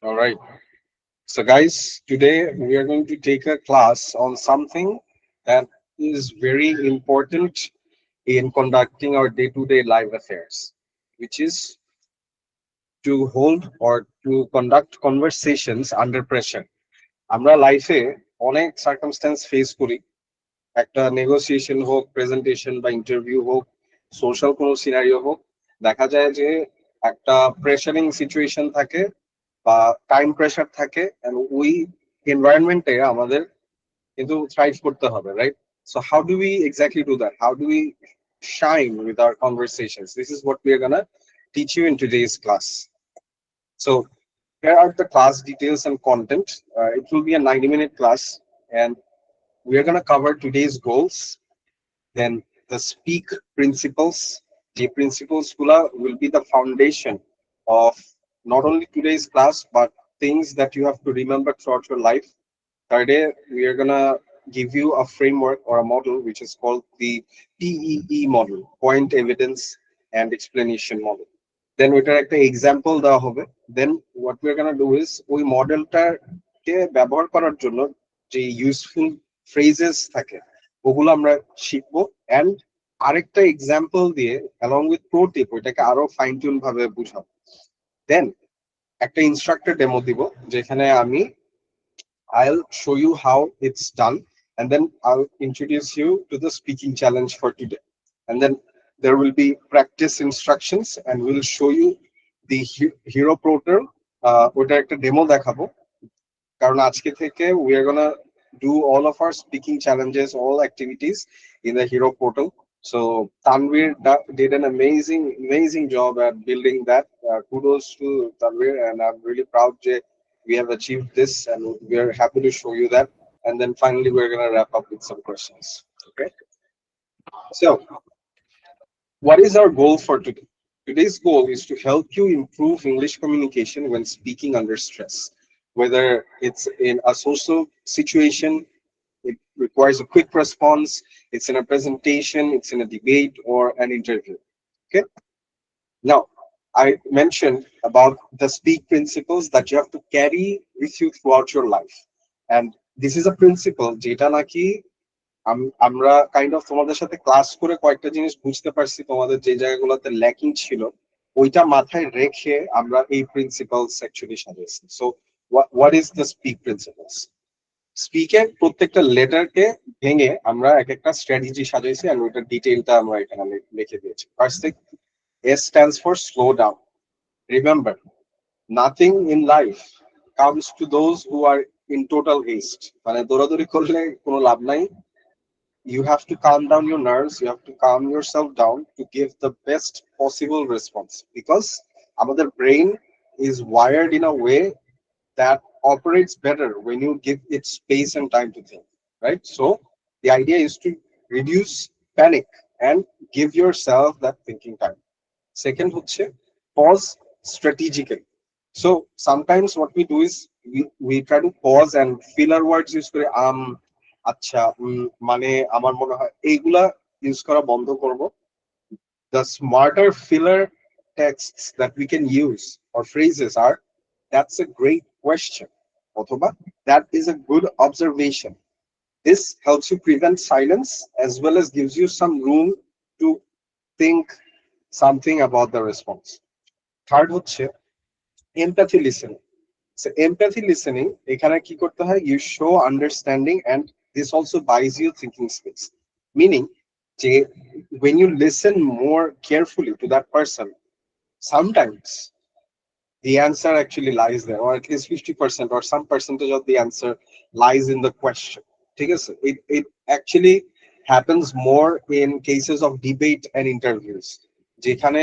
All right. So, guys, today we are going to take a class on something that is very important in conducting our day to day life affairs, which is to hold or to conduct conversations under pressure. আমরা লাইফে অনেক circumstance face করি, একটা negotiation হোক, presentation বা interview হোক, social কোনো scenario হোক, দেখা যায় যে একটা প্রেশারিং সিচুয়েশন থাকে বা টাইম প্রেশার থাকে, and ওই এনভায়রনমেন্টে আমাদের কিন্তু থ্রাইভ করতে হবে, right? So how do we exactly do that? How do we shine with our conversations? This is what we are gonna teach you in today's class. So here are the class details and content. It will be a 90-minute class, and we are going to cover today's goals, then the speak principles. The principles will be the foundation of not only today's class, but things that you have to remember throughout your life. Today, we are going to give you a framework or a model which is called the PEE model, Point Evidence and Explanation Model. Then ওইটার একটা example দেওয়া হবে। Then what we are gonna do is ওই মডেলটাকে ব্যবহার করার জন্য যে ইউজফুল ফ্রেজেস থাকে ওগুলো আমরা শিখবো, অ্যান্ড আরেকটা এক্সাম্পল দিয়ে অ্যালং উইথ প্রো টিপ ওইটাকে আরো ফাইন টিউন ভাবে বুঝাবো। দেন একটা ইনস্ট্রাক্টর ডেমো দিব, যেখানে আমি I'll show you how it's done, and then I'll introduce you to the speaking challenge for today. And then there will be practice instructions, and we'll show you the Hero Portal. ওটা একটা demo দেখাবো, কারণ আজকে থেকে we are gonna do all of our speaking challenges, all activities in the Hero Portal. So Tanvir did an amazing job at building that. Kudos to Tanvir, and I'm really proud that we have achieved this, and we are happy to show you that. And then finally, we're gonna wrap up with some questions. Okay. So, what is our goal for today? Today's goal is to help you improve English communication when speaking under stress. Whether it's in a social situation, it requires a quick response, it's in a presentation, it's in a debate, or an interview. Okay. Now, I mentioned about the speak principles that you have to carry with you throughout your life. And this is a principle যেটা নাকি আমরা kind of তোমাদের সাথে class করে কয়েকটা জিনিস বুঝতে পারছি, তোমাদের যে জায়গাগুলোতে ল্যাকিং ছিল ওইটা মাথায় রেখে আমরা এই প্রিন্সিপালস অ্যাকচুয়ালি সাজিয়েছি। So what is the speak principles? স্পিকের প্রত্যেকটা লেটারকে ভেঙে আমরা এক একটা স্ট্র্যাটেজি সাজাইছি, আর ওইটার ডিটেইলটা আমরা এখানে লিখে দিয়েছি। First thing, S stands for slow down. Remember, nothing in life comes to those who are in total haste. মানে দৌড়াদৌড়ি করলে কোনো লাভ নাই। You have to calm down your nerves, you have to calm yourself down to give the best possible response, because our brain is wired in a way that operates better when you give it space and time to think, right? So the idea is to reduce panic and give yourself that thinking time. Second হচ্ছে pause strategically. So sometimes what we do is we try to pause and filler words use করে আচ্ছা মানে আমার মনে হয় এইগুলা use করা বন্ধ করব। The smarter filler texts that we can use or phrases are, that's a great question, অথবা that is a good observation. This helps you prevent silence as well as gives you some room to think something about the response. Third হচ্ছে empathy listening. So empathy listening, এখানে কি করতে হয়? You show understanding, and this also buys you thinking space. Meaning, যে when you listen more carefully to that person, sometimes the answer actually lies there, or at least 50% or some percentage of the answer lies in the question. ঠিক আছে? It actually happens more in cases of debate and interviews, যেখানে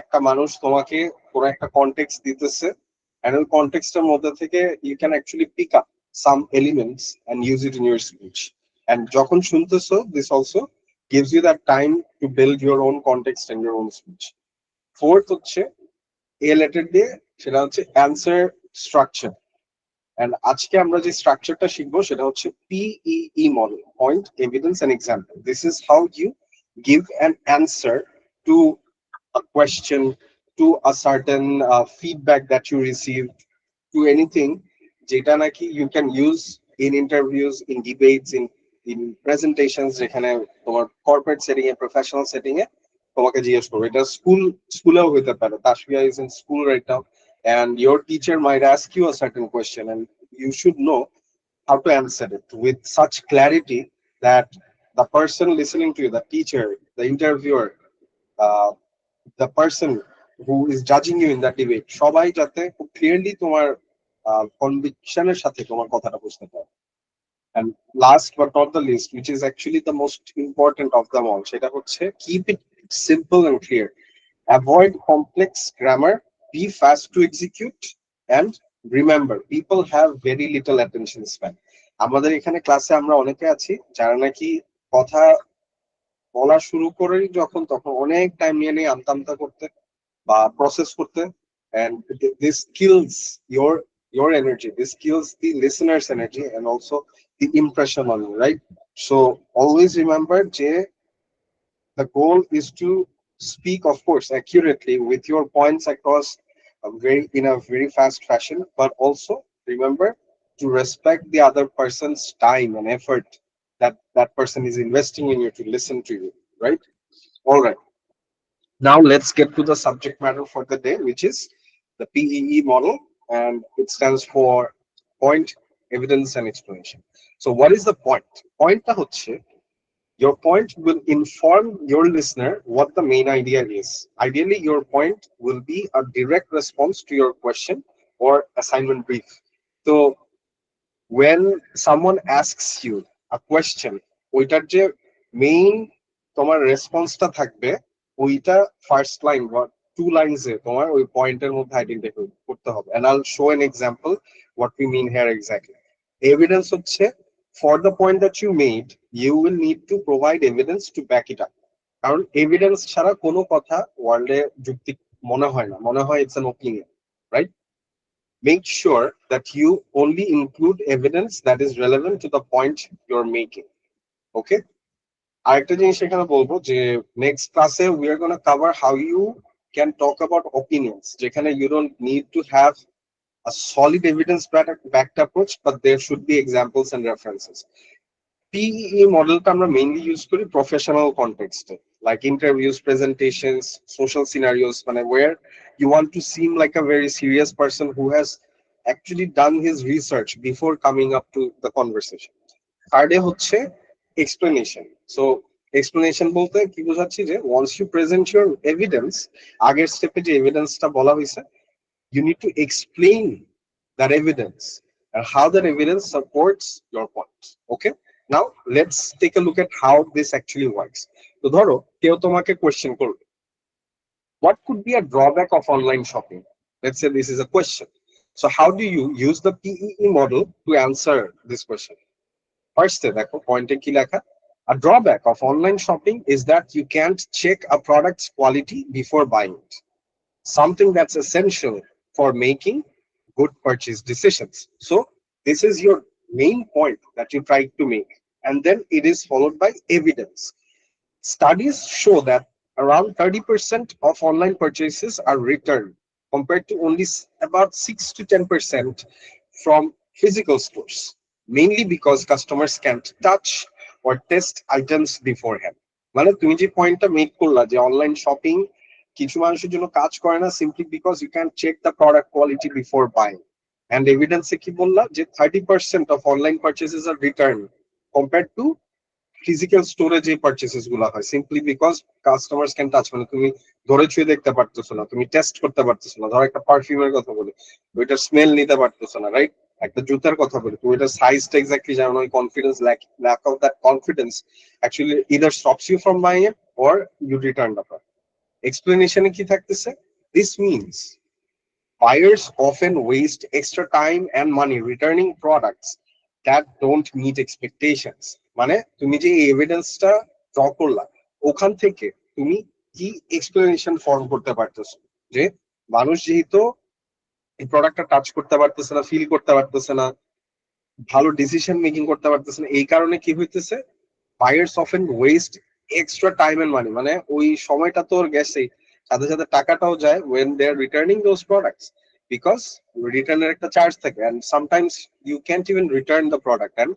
একটা মানুষ তোমাকে কোনো একটা context দিতেছে, and ওই কনটেক্সটের মধ্যে থেকে you can actually pick up some elements and use it in your speech. And যখন শুনতেছো, this also gives you that time to build your own context and your own speech. Fourth হচ্ছে a letter দিয়ে, সেটা হচ্ছে answer structure. And আজকে আমরা যে স্ট্রাকচারটা শিখবো সেটা হচ্ছে PEE model, point evidence and example. This is how you give an answer to a question, to a certain feedback that you received. to anything যেটা নাকি you can use in interviews, in debates, in presentations, যেখানে তোমার corporate setting এ professional setting এ তোমাকে জিজ্ঞেস করবে। এটা স্কুলেও হইতে পারে। Tashvia is in school right now and your teacher might ask you a certain question and you should know how to answer it with such clarity that the person listening to you, the teacher, the interviewer, uh, the person who is judging you in that debate, সবাই যাতে খুব clearly তোমার কনভিকশনের সাথে তোমার কথাটা বুঝতে পারে। And last but not the least, which is actually the most important of them all, সেটা হচ্ছে keep it simple and clear. Avoid complex grammar, be fast to execute, and remember, people have very little attention span. আমাদের এখানে ক্লাসে আমরা অনেকে আছি যারা নাকি কথা বলা শুরু করেই যখন তখন অনেক টাইম নিয়ে নিয়ে আমতা আমতা করতে বা প্রসেস করতে, and this kills your energy, this kills the listener's energy and also the impression on you, right? So always remember যে the goal is to speak, of course, accurately with your points across a very fast fashion, but also remember to respect the other person's time and effort that that person is investing in you to listen to you, right? All right. Now let's get to the subject matter for the day, which is the PEE model, and it stands for point, evidence, and explanation. So, what is the point? Point টা হচ্ছে your point will inform your listener what the main idea is. Ideally, your point will be a direct response to your question or assignment brief. So, when someone asks you a question, ওইটার যে main তোমার রেসপন্সটা থাকবে, ওইটা first line বা two লাইনসে তোমার ওই পয়েন্টের মধ্যে আইডেন্টিফাই করতে হবে। And I'll show an example what we mean here exactly. Evidence হচ্ছে for the point that you made, you will need to provide evidence to back it up. কারণ evidence ছাড়া কোনো কথা ওয়ার্ল্ডে যুক্তি মনে হয় না, মনে হয় it's an opinion, right? Make sure that you only include evidence that is relevant to the point you're making. Okay? আরেকটা জিনিস এখানে বলবো যে নেক্সট ক্লাসে we are going to cover how you can talk about opinions, যেখানে you don't need to have a solid evidence backed approach, but there should be examples and references. PEE মডেলটা আমরা mainly use করি professional কনটেক্সটে, like interviews, presentations, social scenarios, মানে where you want to seem like a very serious person who has actually done his research before coming up to the conversation. থার্ডে হচ্ছে explanation. So explanation বলতে কি বোঝাচ্ছি যে once you present your evidence, আগের স্টেপে যে এভিডেন্সটা বলা হয়েছে, you need to explain that evidence and how that evidence supports your point. Okay, now let's take a look at how this actually works. তো ধরো কেউ তোমাকে কোয়েশ্চেন করবে, what could be a drawback of online shopping? Let's say this is a question. So how do you use the PEE model to answer this question? First, দেখো পয়েন্টে কি লেখা, a drawback of online shopping is that you can't check a product's quality before buying it, something that's essential for making good purchase decisions. So this is your main point that you try to make, and then it is followed by evidence. Studies show that around 30% of online purchases are returned, compared to only about 6 to 10% from physical stores, mainly because customers can't touch or test items beforehand. মানে তুমি যে পয়েন্টটা make করলা যে online shopping কিছু মানুষের জন্য কাজ করে না simply because you can check the product quality before buying, and এভিডেন্সে কি বললা যে 30% of online purchases are return compare to physical স্টোরে যে পারচেসেস গুলো হয় simply because customers can touch, মানে তুমি ধরে ছুঁয়ে দেখতে পারতেছো না, তুমি টেস্ট করতে পারতেছো না। ধরো একটা পারফিউমের কথা বলি, ওইটার স্মেল নিতে পারতেছো না, রাইট? একটা জুতার কথা বলি, তুমি ওইটার সাইজটা এক্স্যাক্টলি জানো না, ওই confidence lack of that confidence actually either stops you from buying it or you return the product. এক্সপ্লেনেশনে কি থাকতেছে, this means buyers often waste extra time and money returning products that don't meet expectations. মানে তুমি যে এভিডেন্সটা draw করলা ওখান থেকে তুমি কি এক্সপ্লেনেশন ফর্ম করতে পারতেছো যে মানুষ যেহেতু এই প্রোডাক্টটা টাচ করতে পারতেছে না, ফিল করতে পারতেছে না, ভালো ডিসিশন মেকিং করতে পারতেছে না, এই কারণে কি হইতেছে, buyers often waste extra time and money, মানে ওই সময়টা তোর গেছে, সাথে সাথে টাকাটাও যায় when they are returning those products. because রিটার্নের একটা চার্জ থাকে, and sometimes you can't even return the product and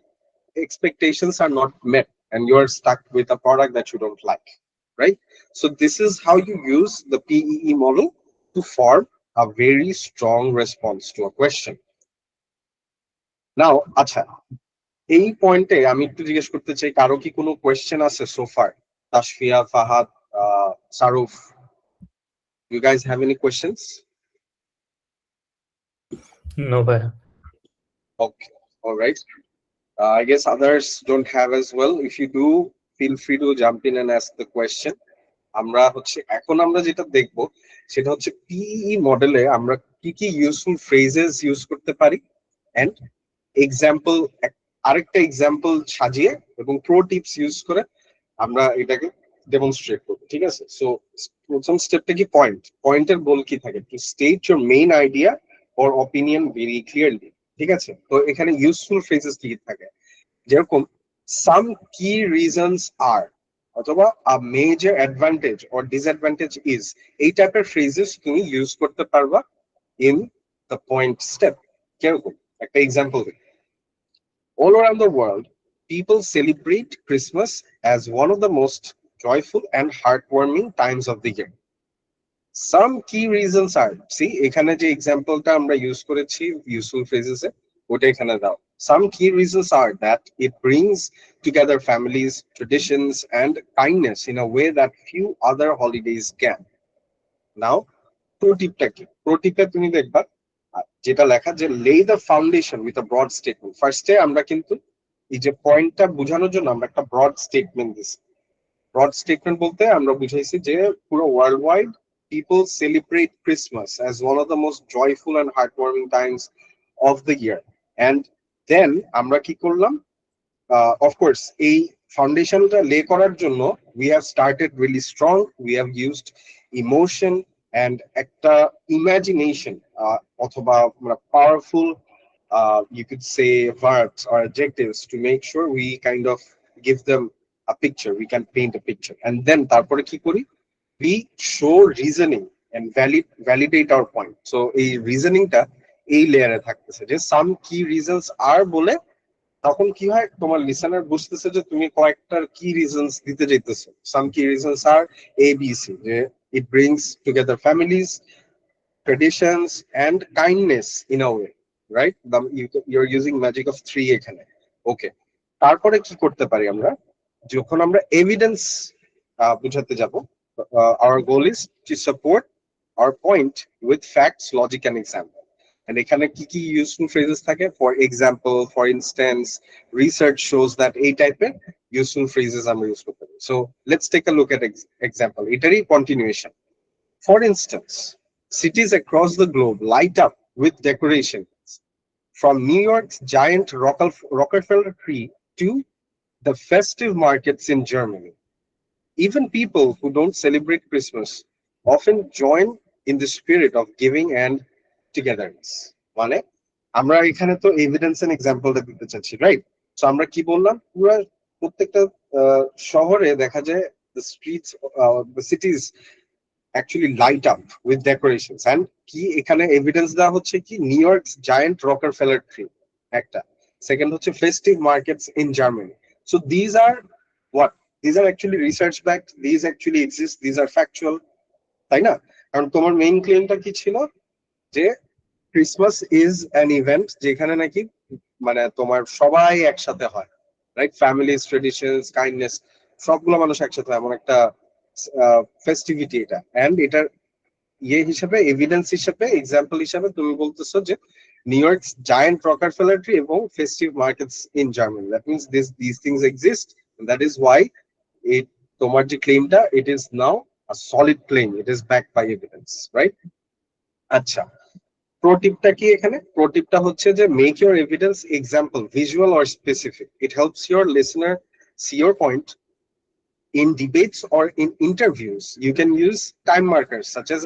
expectations are not met and you are stuck with a product that you don't like, right? So this is how you use the PEE model to form a very strong response to a question. Now, আচ্ছা, এই পয়েন্টে আমি একটু জিজ্ঞেস করতে চাই, কারো কি কোনো কোয়েশ্চেন আছে সোফার? Tasfia, Fahad, সারুফ, you guys have any questions? No, bhai. Okay, all right. I guess others don't have as well. If you do, feel free to jump in and ask the question. আমরা হচ্ছে এখন আমরা যেটা দেখব সেটা হচ্ছে পিই মডেলে আমরা কি কি ইউজফুল ফ্রেজেস ইউজ করতে পারি, এন্ড এক্সাম্পল, আরেকটা এক্সাম্পল সাজিয়ে এবং প্রো টিপস ইউজ করে আমরা এটাকে ডেমনস্ট্রেট করবো, ঠিক আছে? সো প্রথম স্টেপটা কি, পয়েন্টের গোল কি থাকে, two state your main idea or opinion very clearly, ঠিক আছে? তো এখানে ইউজফুল ফ্রেজেস কি থাকে, যেরকম সাম কি রিজনস আর, অথবা a major advantage or disadvantage is, এই টাইপের ফ্রেজেস তুমি ইউজ করতে পারবা ইন দ্য পয়েন্ট স্টেপ। কিরকম, একটা এক্সাম্পল দিই। All around the world, people celebrate Christmas as one of the most joyful and heartwarming times of the year. Some key reasons are, see, এখানে যে এক্সাম্পলটা আমরা use করেছি useful ফ্রেজেসে, ওটা এখানে দাও। Some key reasons are that it brings together families, traditions, and kindness in a way that few other holidays can. Now, pro টিপটা কি? Pro টিপে তুমি দেখবা যেটা লেখা যে lay the foundation with a broad statement. ফার্স্টে আমরা কিন্তু এই যে পয়েন্টটা বোঝানোর জন্য আমরা একটা ব্রড স্টেটমেন্ট দিছি। ব্রড স্টেটমেন্ট বলতে আমরা বুঝাইছি যে পুরো world wide people celebrate Christmas as one of the most joyful and heartwarming times of the year. And then আমরা কি করলাম, of course এই ফাউন্ডেশনটা লে করার জন্য we have started really strong, we have used emotion and একটা imagination, অথবা powerful, you could say verbs or adjectives to make sure we kind of give them a picture, we can paint a picture, and then তারপরে কি করি, we show reasoning and validate our point. So এই রিজনিংটা এই লেয়ারে থাকতেছে যে সাম কি reasons আর বলে, তখন কি হয়, তোমার লিসেনার বুঝতেছে যে তুমি কয়েকটার কি রিজনস দিতে যাইতেছো। সাম কি reasons R A B C, যে it brings together families, traditions, and kindness in a way, right? You're using magic of 3 এখানে। ওকে, তারপরে কি করতে পারি আমরা, যখন আমরা এভিডেন্স বুঝাতে যাব, our goal is to support our point with facts, logic, and example. And এখানে কি কি ইউজফুল ফ্রেজেস থাকে, for example, for instance, research shows that, এই টাইপের ইউজফুল ফ্রেজেস আমরা ইউজ করতে পারি। So let's take a look at example, এটারই কন্টিনিউয়েশন। ফর ইনস্ট্যান্স, cities across the globe light up with decorations, from New York's giant Rockefeller tree to the festive markets in Germany. Even people who don't celebrate Christmas often join in the spirit of giving and togetherness. মানে আমরা এখানে তো evidence and এক্সাম্পলটা দিতে চাচ্ছি, right? So আমরা কি বললাম, পুরো প্রত্যেকটা শহরে দেখা যায় the streets, the cities actually light up with decorations, and কি এখানে এভিডেন্স দেওয়া হচ্ছে কি, নিউ ইয়র্কস জায়ান্ট রকারফেলার ট্রি একটা, সেকেন্ড হচ্ছে festive markets in Germany. So these R what, these are actually research backed, these actually exist, these are factual, তাই না? কারণ তোমার মেইন ক্লেমটা কি ছিল, যে ক্রিসমাস ইজ অ্যান ইভেন্ট যেখানে নাকি মানে তোমার সবাই একসাথে হয়, রাইট? ফ্যামিলিজ, ট্রেডিশনস, কাইন্ডনেস, সবগুলো মানুষ একসাথে হয়, এমন একটা ফেস্টিভিটি এটা। এন্ড এটার ইয়ে হিসেবে, এভিডেন্স হিসেবে, এক্সাম্পল হিসেবে তুমি বলতেছো যে নিউ ইয়র্কস জায়ান্ট রকারফেলার ট্রি এবং festive markets in Germany, that means this things exist, that is Y it তোমার যে ক্লেমটা, it is now a solid claim, it is backed by evidence, right? আচ্ছা, pro টিপটা কি এখানে? প্রো টিপটা হচ্ছে যে make your evidence example visual or specific, it helps your listener see your point. In debates or in interviews, you can use time markers such as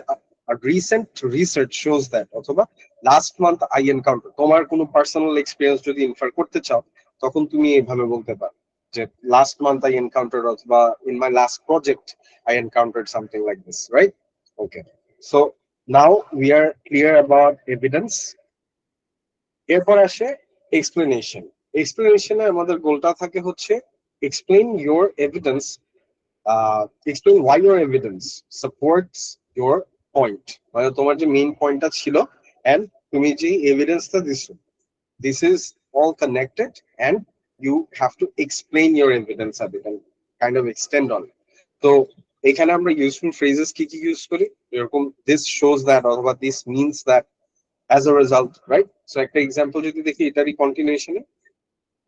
a recent research shows that, অথবা last month I encountered, তোমার কোনো personal experience যদি infer করতে চাও তখন তুমি এইভাবে বলতে পারো যে last month I encountered, অথবা in my last project I encountered something like this, right? Okay, so Now we are clear about evidence. এরপর আসে এক্সপ্লেনেশন। এক্সপ্লেনেশনে আমাদের গোলটা থাকে হচ্ছে explain your evidence, explain why your evidence supports your point, মানে তোমার যে মেইন পয়েন্টটা ছিল and তুমি যে এভিডেন্সটা দিছো, this is all connected and you have to explain your evidence a bit and kind of extend on it. তো এখানে আমরা ইউজফুল ফ্রেজেস কি কি ইউজ করি, এরকম this shows that অথবা this means that as a result, right? So একটা example যদি দেখি এটারই কন্টিনিউশনে,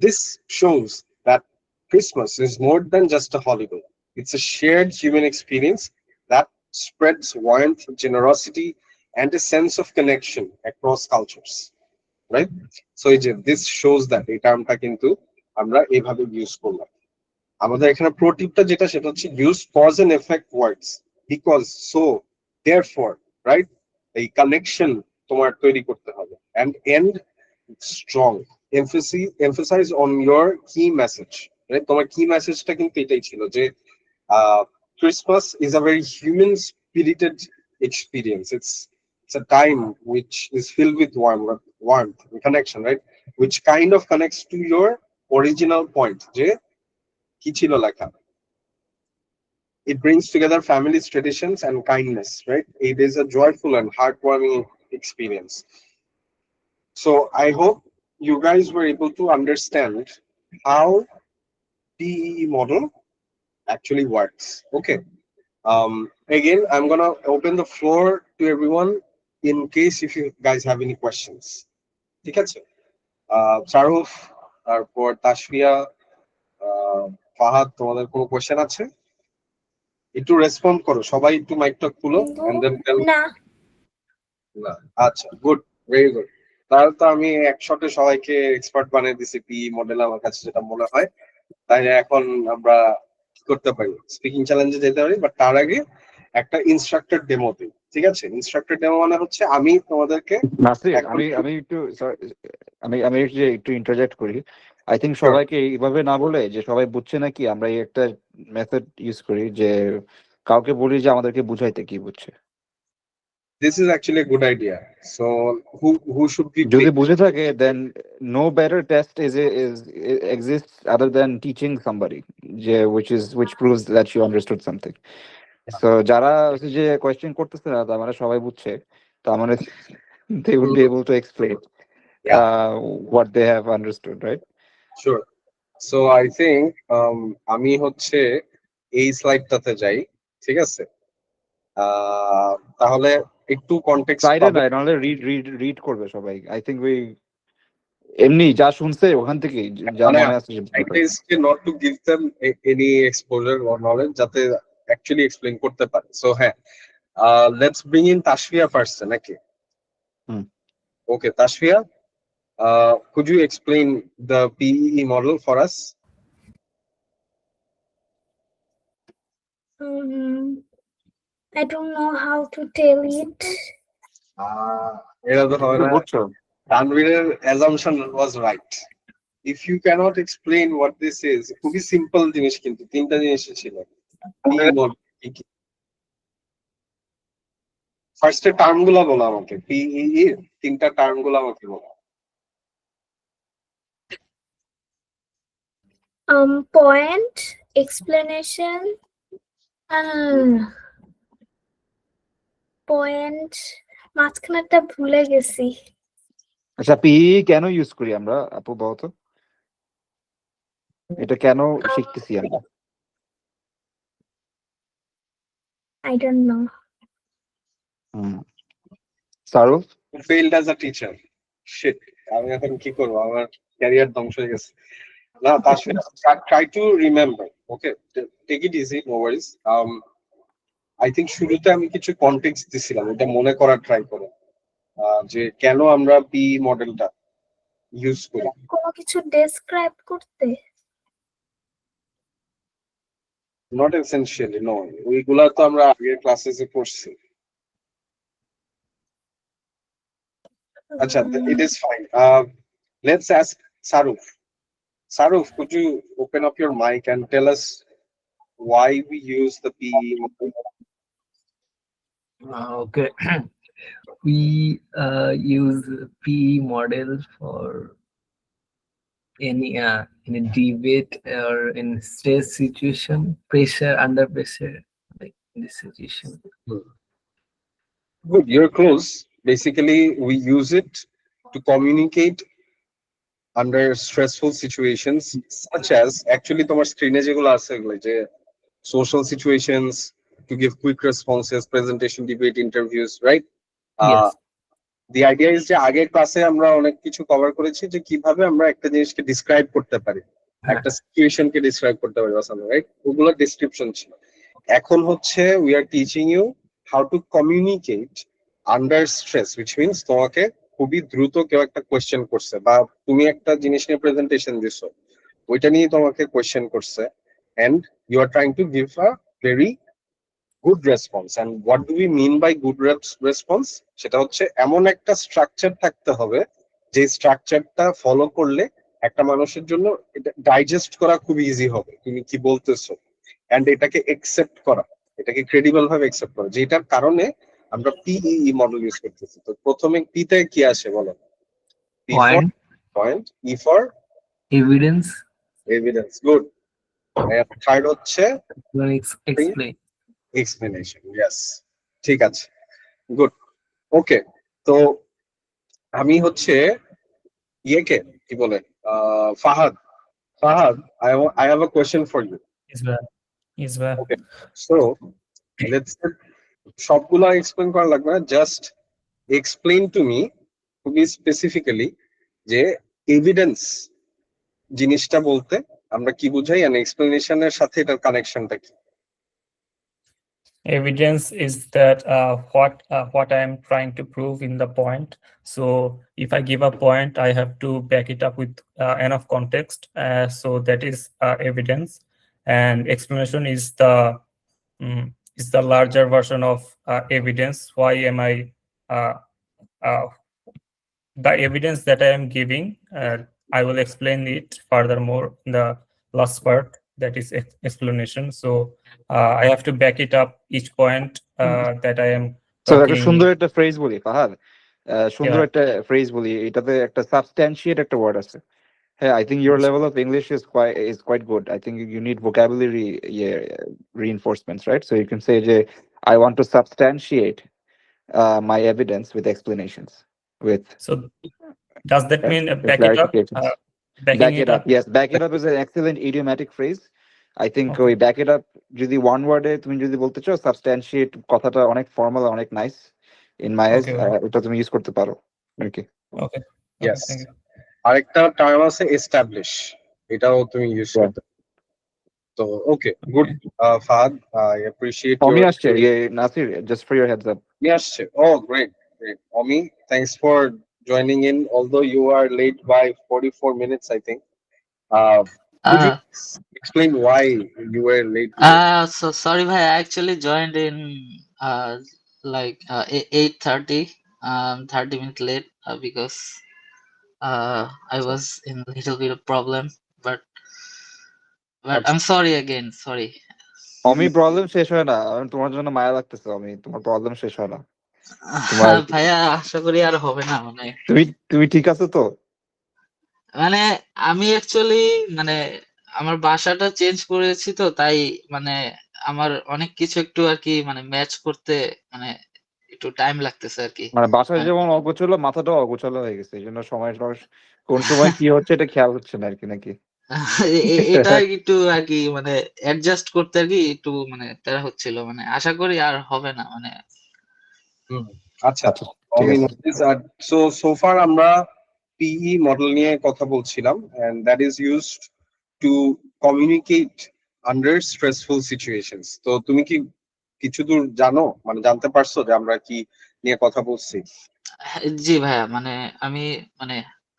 this shows that Christmas is more than just a holiday. It's a shared human experience that spreads warmth, generosity, and a sense of connection across cultures, right? So this shows that এই টার্মটা কিন্তু আমরা এভাবে use করলাম। আমাদের এখানে pro টিপটা যেটা সেটা হচ্ছে use cause and effect words, because, so, therefore, right? এই কানেকশন তোমার তৈরি করতে হবে and and strong, emphasize on your key message, right? তোমার কি মেসেজটা কিন্তু এটাই ছিল যে Christmas is a very human spirited experience. It's a time which is filled with warmth and connection, right? Which kind of connects to your original point যে কি ছিল লেখা, it brings together families, traditions, and kindness, right? It is a joyful and heartwarming experience. So I hope you guys were able to understand how PEE model actually works. Okay. Again, I'm gonna open the floor to everyone in case if you guys have any questions. ঠিক আছে? শারুফ, তারপর তাসফিয়া, ফাহাদ, তোমাদের কোনো question আছে? একটু respond করো সবাই, একটু মাইকটা খুলো এন্ড দেন টেল। না না, আচ্ছা, গুড, ভেরি গুড। তাহলে তো আমি এক শটে সবাইকে এক্সপার্ট বানিয়ে দিছি পি মডেল, আমার কাছে যেটা মনে হয়। তাই এখন আমরা কি করতে পারি, স্পিকিং চ্যালেঞ্জে যেতে পারি, বাট তার আগে একটা ইনস্ট্রাক্টর ডেমো দিই, ঠিক আছে? ইনস্ট্রাক্টর ডেমো মানে হচ্ছে আমি তোমাদেরকে নাসির, এখন আমি একটু আমি একটু ইন্টারজেক্ট করি। I think Sure. সবাইকে এইভাবে না বলে, যে সবাই বুঝছে নাকি, আমরা এই একটা মেথড ইউজ করি যে কাউকে বলি যে আমাদেরকে বুঝাইতে কি বুঝছে। This is actually a good idea. So who should we যদি pick? বুঝে থাকে, then no better test exists other than teaching somebody, যে which proves that you understood something. So যারা হচ্ছে যে কোয়েশ্চেন করতেছে না, তার মানে সবাই বুঝছে, তার মানে they would be able to explain Yeah, what they have understood, right? sure. So I think আমি হচ্ছে এই স্লাইডটাতে যাই, ঠিক আছে? তাহলে একটু কনটেক্সট সাইডে পাবে। নাই, নাহলে রিড করবে সবাই। আই থিঙ্ক ওই এমনি যা শুনছে ওখান থেকে যা মানে মনে আছে idea is to not to give them any exposure or knowledge যাতে actually explain করতে পারে। So হ্যাঁ, let's bring in Tashfia first, নাকি? Okay, Tashfia, could you explain the PEE model for us? I don't know how to tell it. এটা তো হবে না। বুঝছো? Tanvir's assumption was right. If you cannot explain what this is, খুবই simple জিনিস, কিন্তু তিনটা জিনিস ছিল। ফার্স্টে টার্ম গুলা বলো আমাকে, পিই এর তিনটা টার্ম গুলো আমাকে বলো। Point, explanation, পয়েন্ট, মাঝখানেরটা ভুলে গেছি। আচ্ছা, পি কেন ইউজ করি আমরা, আপু বলতো? এটা কেন শিখতেছি আমরা? I don't know. সারুফ, failed as a teacher. Shit, আমি এখন কি করব, আমার ক্যারিয়ার ধ্বংস হয়ে গেছে। না, তার try to remember. Okay, take it easy, no worries. I think শুরুতে আমি কিছু কনটেক্সট দিছিলাম, এটা মনে করার ট্রাই করো যে কেন আমরা পি মডেলটা ইউজ করি। কোনো কিছু ডেসক্রাইব করতে? নট এসেনশিয়ালি, নো, ওইগুলা তো আমরা আগের ক্লাসেসে পড়ছি। আচ্ছা, it is fine. Let's ask Saruf. Saruf, could you open up your mic and tell us why we use the PE model? Okay. we use PE model for in a debate or in stress situation, pressure, under pressure, like in this situation. Good, you're close. Basically, we use it to communicate under stressful situations, such as actually তোমার স্ক্রিনে যেগুলো আছে এগুলো যে social situations, to give quick responses, presentation, debate, interviews, right? Yes. The idea is যে আগের ক্লাসে আমরা অনেক কিছু কভার করেছি যে কিভাবে আমরা একটা জিনিসকে ডিসক্রাইব করতে পারি, হ্যাঁ। একটা সিচুয়েশনকে ডিসক্রাইব করতে পারি বাসানো, রাইট? ওগুলো ডেসক্রিপশন ছিল। এখন হচ্ছে we are teaching you how to communicate under stress, which means তোমাকে খুবই দ্রুত কেউ একটা কোয়েশ্চেন করছে বা তুমি একটা জিনিস নিয়ে প্রেজেন্টেশন দিছো, ওইটা নিয়ে তোমাকে কোয়েশ্চেন করছে, and you are trying to give a very good response. And what do we mean by good response? সেটা হচ্ছে এমন একটা স্ট্রাকচার থাকতে হবে যে স্ট্রাকচারটা ফলো করলে একটা মানুষের জন্য এটা ডাইজেস্ট করা খুব ইজি হবে তুমি কি বলতেছো, এন্ড এটাকে একসেপ্ট করা, এটাকে ক্রেডিবল ভাবে একসেপ্ট করা, যেটার কারণে আমরা পিই মডেল ইউজ করতেছি। তো প্রথমে পি তে কি আসে বলো? P for Point, point, E for evidence, evidence, good. Third হচ্ছে explain. এক্সপ্লেনেশন, ইয়েস, ঠিক আছে, গুড, ওকে। তো আমি হচ্ছে ইয়েকে কি বলে Fahad, Fahad, I have a question for you. Yes, ma'am. Yes, ma'am. Okay, so let's সবগুলা এক্সপ্লেন করা লাগবে না, জাস্ট এক্সপ্লেন টু মি খুবই স্পেসিফিক্যালি যে এভিডেন্স জিনিসটা বলতে আমরা কি বুঝাই, এন্ড এক্সপ্লেনেশনের সাথে এটার কানেকশনটা কি? Evidence is that what I am trying to prove in the point. So if I give a point, I have to back it up with enough context. So that is evidence, and explanation is the larger version of evidence. Why am I the evidence that I am giving? I will explain it furthermore in the last part, that is explanation. So I have to back it up each point that I am So একটা talking. সুন্দর একটা phrase বলি ফাহাদ, সুন্দর Yeah. একটা phrase বলি, এটাতে একটা সাবস্ট্যান্সিয়েট একটা ওয়ার্ড আছে। হ্যাঁ, I think your Yes. level of English is quite good. I think you need vocabulary reinforcements, right? So you can say যে I want to substantiate my evidence with explanations, with So does that Okay. mean With back it up? clarifications. Backing back it up? Yes, back it up is an excellent idiomatic phrase. I think Okay. ওই back it up যদি one word এ তুমি যদি বলতে চাও, substantiate কথাটা অনেক formal, অনেক nice in my eyes, Okay. এটা তুমি ইউজ করতে পারো। Okay. Okay. Yes. Thank you. আরেকটা টার্ম আছে এস্টাবলিশ, এটাও তুমি ইউজ Yeah. করতে। তো okay, good Fahad, I appreciate Omi your আসছে, Nasir, just for your heads up. মি আসছে। Oh great, great. Omi, thanks for joining in, although you are late by 44 minutes, I think. Could you explain why you were late? So sorry, bhai. I actually joined in like 8:30. 30 minutes late because I was in a little bit of problem. But I'm sorry again. Sorry. Omi problem শেষ হয় না, তোমার জন্য মায়া লাগতেছে। অমি, তোমার problem শেষ হয় না। তোমার- ভাইয়া আশা করি আর হবে না, মানে তুমি ঠিক আছো তো? মানে আমি অ্যাকচুয়ালি মানে আমার বাসাটা চেঞ্জ করেছি, তো তাই মানে আমার অনেক কিছু একটু আর কি মানে ম্যাচ করতে মানে একটু টাইম লাগতেছে আর কি। মানে বাসায় যেমন অগোছালো, মাথাটাও অগোছালো হয়ে গেছে, এই জন্য কোন সময় কি হচ্ছে এটা খেয়াল হচ্ছে না আর কি, নাকি? এটা একটু আর কি মানে অ্যাডজাস্ট করতে আর কি একটু মানে তারা হচ্ছিল, মানে আশা করি আর হবে না মানে। আচ্ছা, so far আমরা PE মডেল নিয়ে কথা বলছিলাম, and that is used to communicate under stressful situations. তো তুমি কি কিছু দূর জানো, মানে জানতে পারছো যে আমরা কি নিয়ে কথা বলছি? জি ভাইয়া, মানে আমি মানে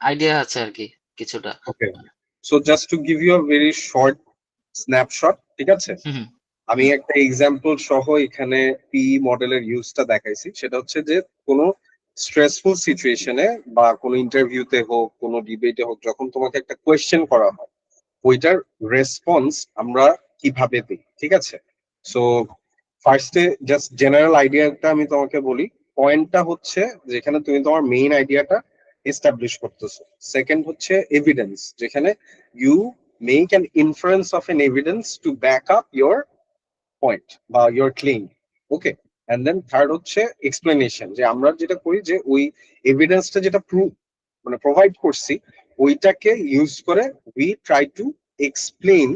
আইডিয়া আছে আর কি কিছুটা। Okay, so just to give you a very short snapshot, ঠিক আছে? আমি একটা এক্সাম্পল সহ এখানে পিই মডেলের ইউজটা দেখাইছি। সেটা হচ্ছে যে কোনো স্ট্রেসফুল সিচুয়েশনে বা কোনো ইন্টারভিউতে হোক, কোনো ডিবেটে হোক, যখন তোমাকে একটা কোয়েশ্চেন করা হয়, ওইটার রেসপন্স আমরা কিভাবে দিই, ঠিক আছে? সো ফার্স্টে জাস্ট জেনারেল আইডিয়াটা আমি তোমাকে বলি, পয়েন্টটা হচ্ছে যেখানে তুমি তোমার মেইন আইডিয়াটা এস্টাবলিশ করতেছো। সেকেন্ড হচ্ছে এভিডেন্স, যেখানে you make an inference of an evidence to back up your point বা your claim. Okay, and then third হচ্ছে এক্সপ্লেনেশন, যে আমরা যেটা করি যে ওই এভিডেন্সটা যেটা মানে প্রোভাইড করছি ওইটাকে ইউজ করে we try to explain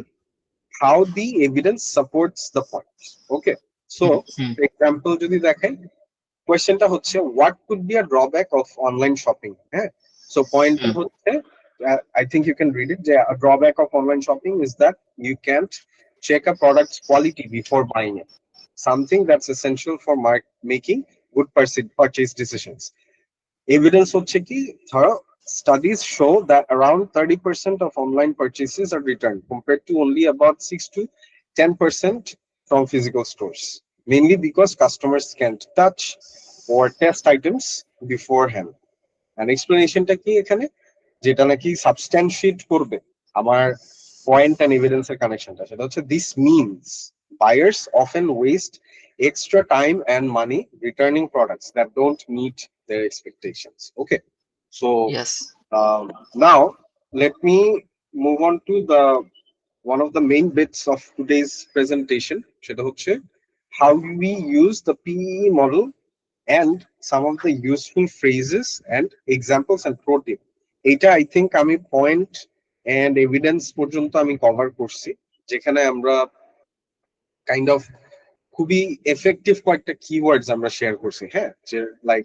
how the evidence supports the point. Okay, so hmm, example যদি দেখেন, কোয়েশ্চেনটা হচ্ছে what could be a drawback of online shopping? হ্যাঁ, so পয়েন্টটা হুম, হচ্ছে I think you can read it, যে a drawback of online shopping is that you can't check a product's quality before buying it, something that's essential for making good purchase decisions. Evidence হচ্ছে কি, ধরো studies show that around 30% of online purchases are returned compared to only about 6 to 10% from physical stores, mainly because customers can't touch or test items beforehand. And explanation টা কি এখানে, যেটা নাকি সাবস্ট্যান্সিয়েট করবে আমার পয়েন্ট এন্ড এভিডেন্সের কানেকশনটা, সেটা হচ্ছে this means buyers often waste extra time and money returning products that don't meet their expectations. Okay, so yes, now let me move on to the one of the main bits of today's presentation, সেটা হচ্ছে how we use the PE model and some of the useful phrases and examples and pro tip. এটা I think আমি point and evidence পর্যন্ত আমি cover করছি, যেখানে আমরা kind of খুবই এফেক্টিভ কয়েকটা কিওয়ার্ডস আমরা শেয়ার করছি। হ্যাঁ, যে লাইক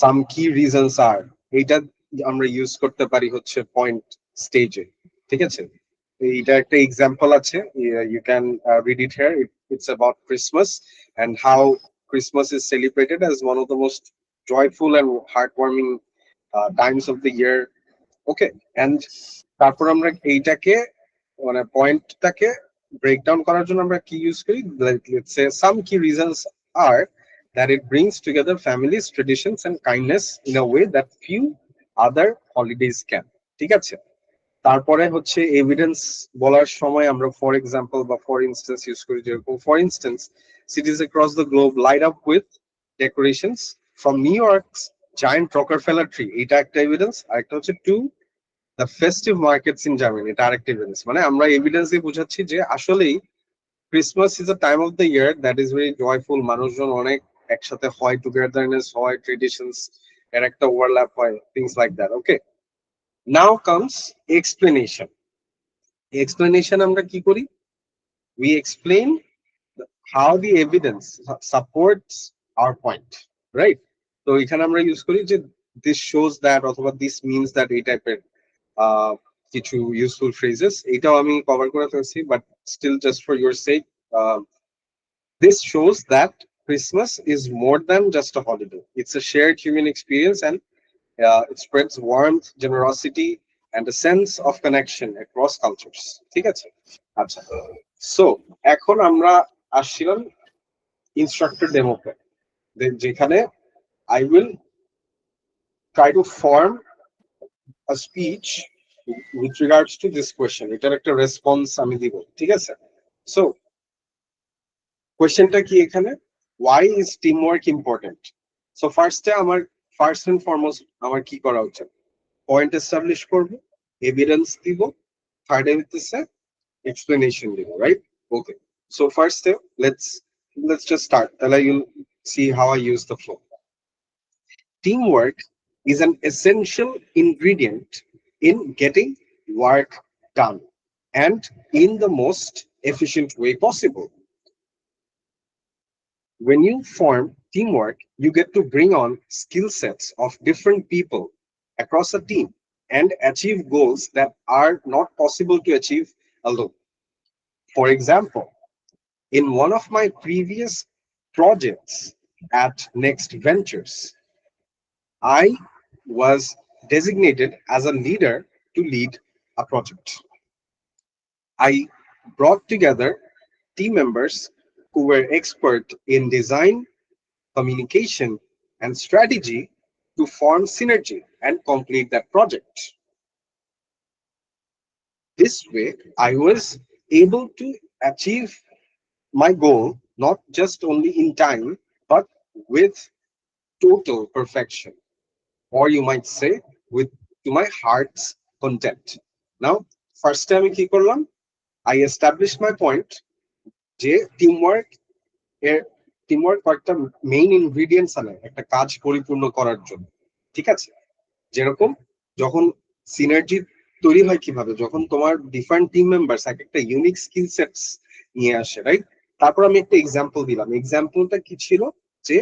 সাম কি রিজনস আর, এইটা আমরা ইউজ করতে পারি হচ্ছে পয়েন্ট স্টেজে। ঠিক আছে, এইটা একটা এক্সাম্পল আছে, you can read it here. It's about Christmas and how Christmas is celebrated as one of the most joyful and heartwarming times of the year. Okay, and তারপর আমরা এইটাকে মানে পয়েন্টটাকে ব্রেকডাউন করার জন্য আমরা কি ইউজ করি, let's say some key reasons are that it brings together families, traditions and kindness in a way that few other holidays can. ঠিক আছে, তারপরে হচ্ছে এভিডেন্স বলার সময় আমরা ফর এক্সাম্পল বা ফর ইনস্টেন্স ইউজ করি, যেরকম for instance cities across the globe light up with decorations from New York's giant Rockefeller tree, এটা একটা এভিডেন্স। আরেকটা হচ্ছে two the festive markets in Germany, এটা আরেকটা এভিডেন্স। মানে আমরা এভিডেন্স দিয়ে বোঝাচ্ছি যে আসলেই Christmas is a time of the year that is very joyful, মানুষজন অনেক একসাথে হয়, টুগেদারনেস হয়, ট্রেডিশনস এর একটা ওভারল্যাপ হয়, things like that. Okay, now comes explanation. Explanation আমরা কি করি, we explain how the evidence supports our point, right? তো এখানে আমরা ইউজ করি যে this shows that অথবা this means that, এই টাইপের কিছু ইউজফুল ফ্রেজেস। এটাও আমি কভার করে ফেলছি, but still just for your sake, this shows that Christmas is more than just a holiday. It's a shared human experience, and it spreads warmth, generosity and a sense of connection across cultures. ঠিক আছে, আচ্ছা, so এখন আমরা আসছিলাম instructor ডেমোতে, যেখানে I will try to form a speech with regards to this question. এটার একটা response আমি দিব। ঠিক আছে, সো কোয়েশ্চেনটা কি এখানে, why is teamwork important? So ফার্স্টে আমার ফার্স্ট এন্ড ফরমোস্ট আমার কি করা উচিত, পয়েন্ট এস্টাবলিশ করব, এভিডেন্স দিব, থার্ড হইতেছে explanation দিব, right? Okay, so first step, let's just start, then you'll see how I use the flow. Teamwork is an essential ingredient in getting work done and in the most efficient way possible. When you form teamwork, you get to bring on skill sets of different people across a team and achieve goals that are not possible to achieve alone. For example, in one of my previous projects at Next Ventures, I was designated as a leader to lead a project. I brought together team members who were expert in design, communication, and strategy to form synergy and complete that project. This way, I was able to achieve my goal not just only in time, but with total perfection, or you might say with to my heart's content. Now, first time কি করলাম, I established my point যে teamwork এর teamwork কয়েকটা main ingredients আনে একটা কাজ পরিপূর্ণ করার জন্য। ঠিক আছে, যেরকম যখন সিনার্জি তৈরি হয় কিভাবে, যখন তোমার ডিফারেন্ট টিম মেম্বার্স এক একটা ইউনিক স্কিল সেটস নিয়ে আসে, রাইট? তারপর আমি একটা এক্সাম্পল দিলাম, এক্সাম্পলটা কি ছিল যে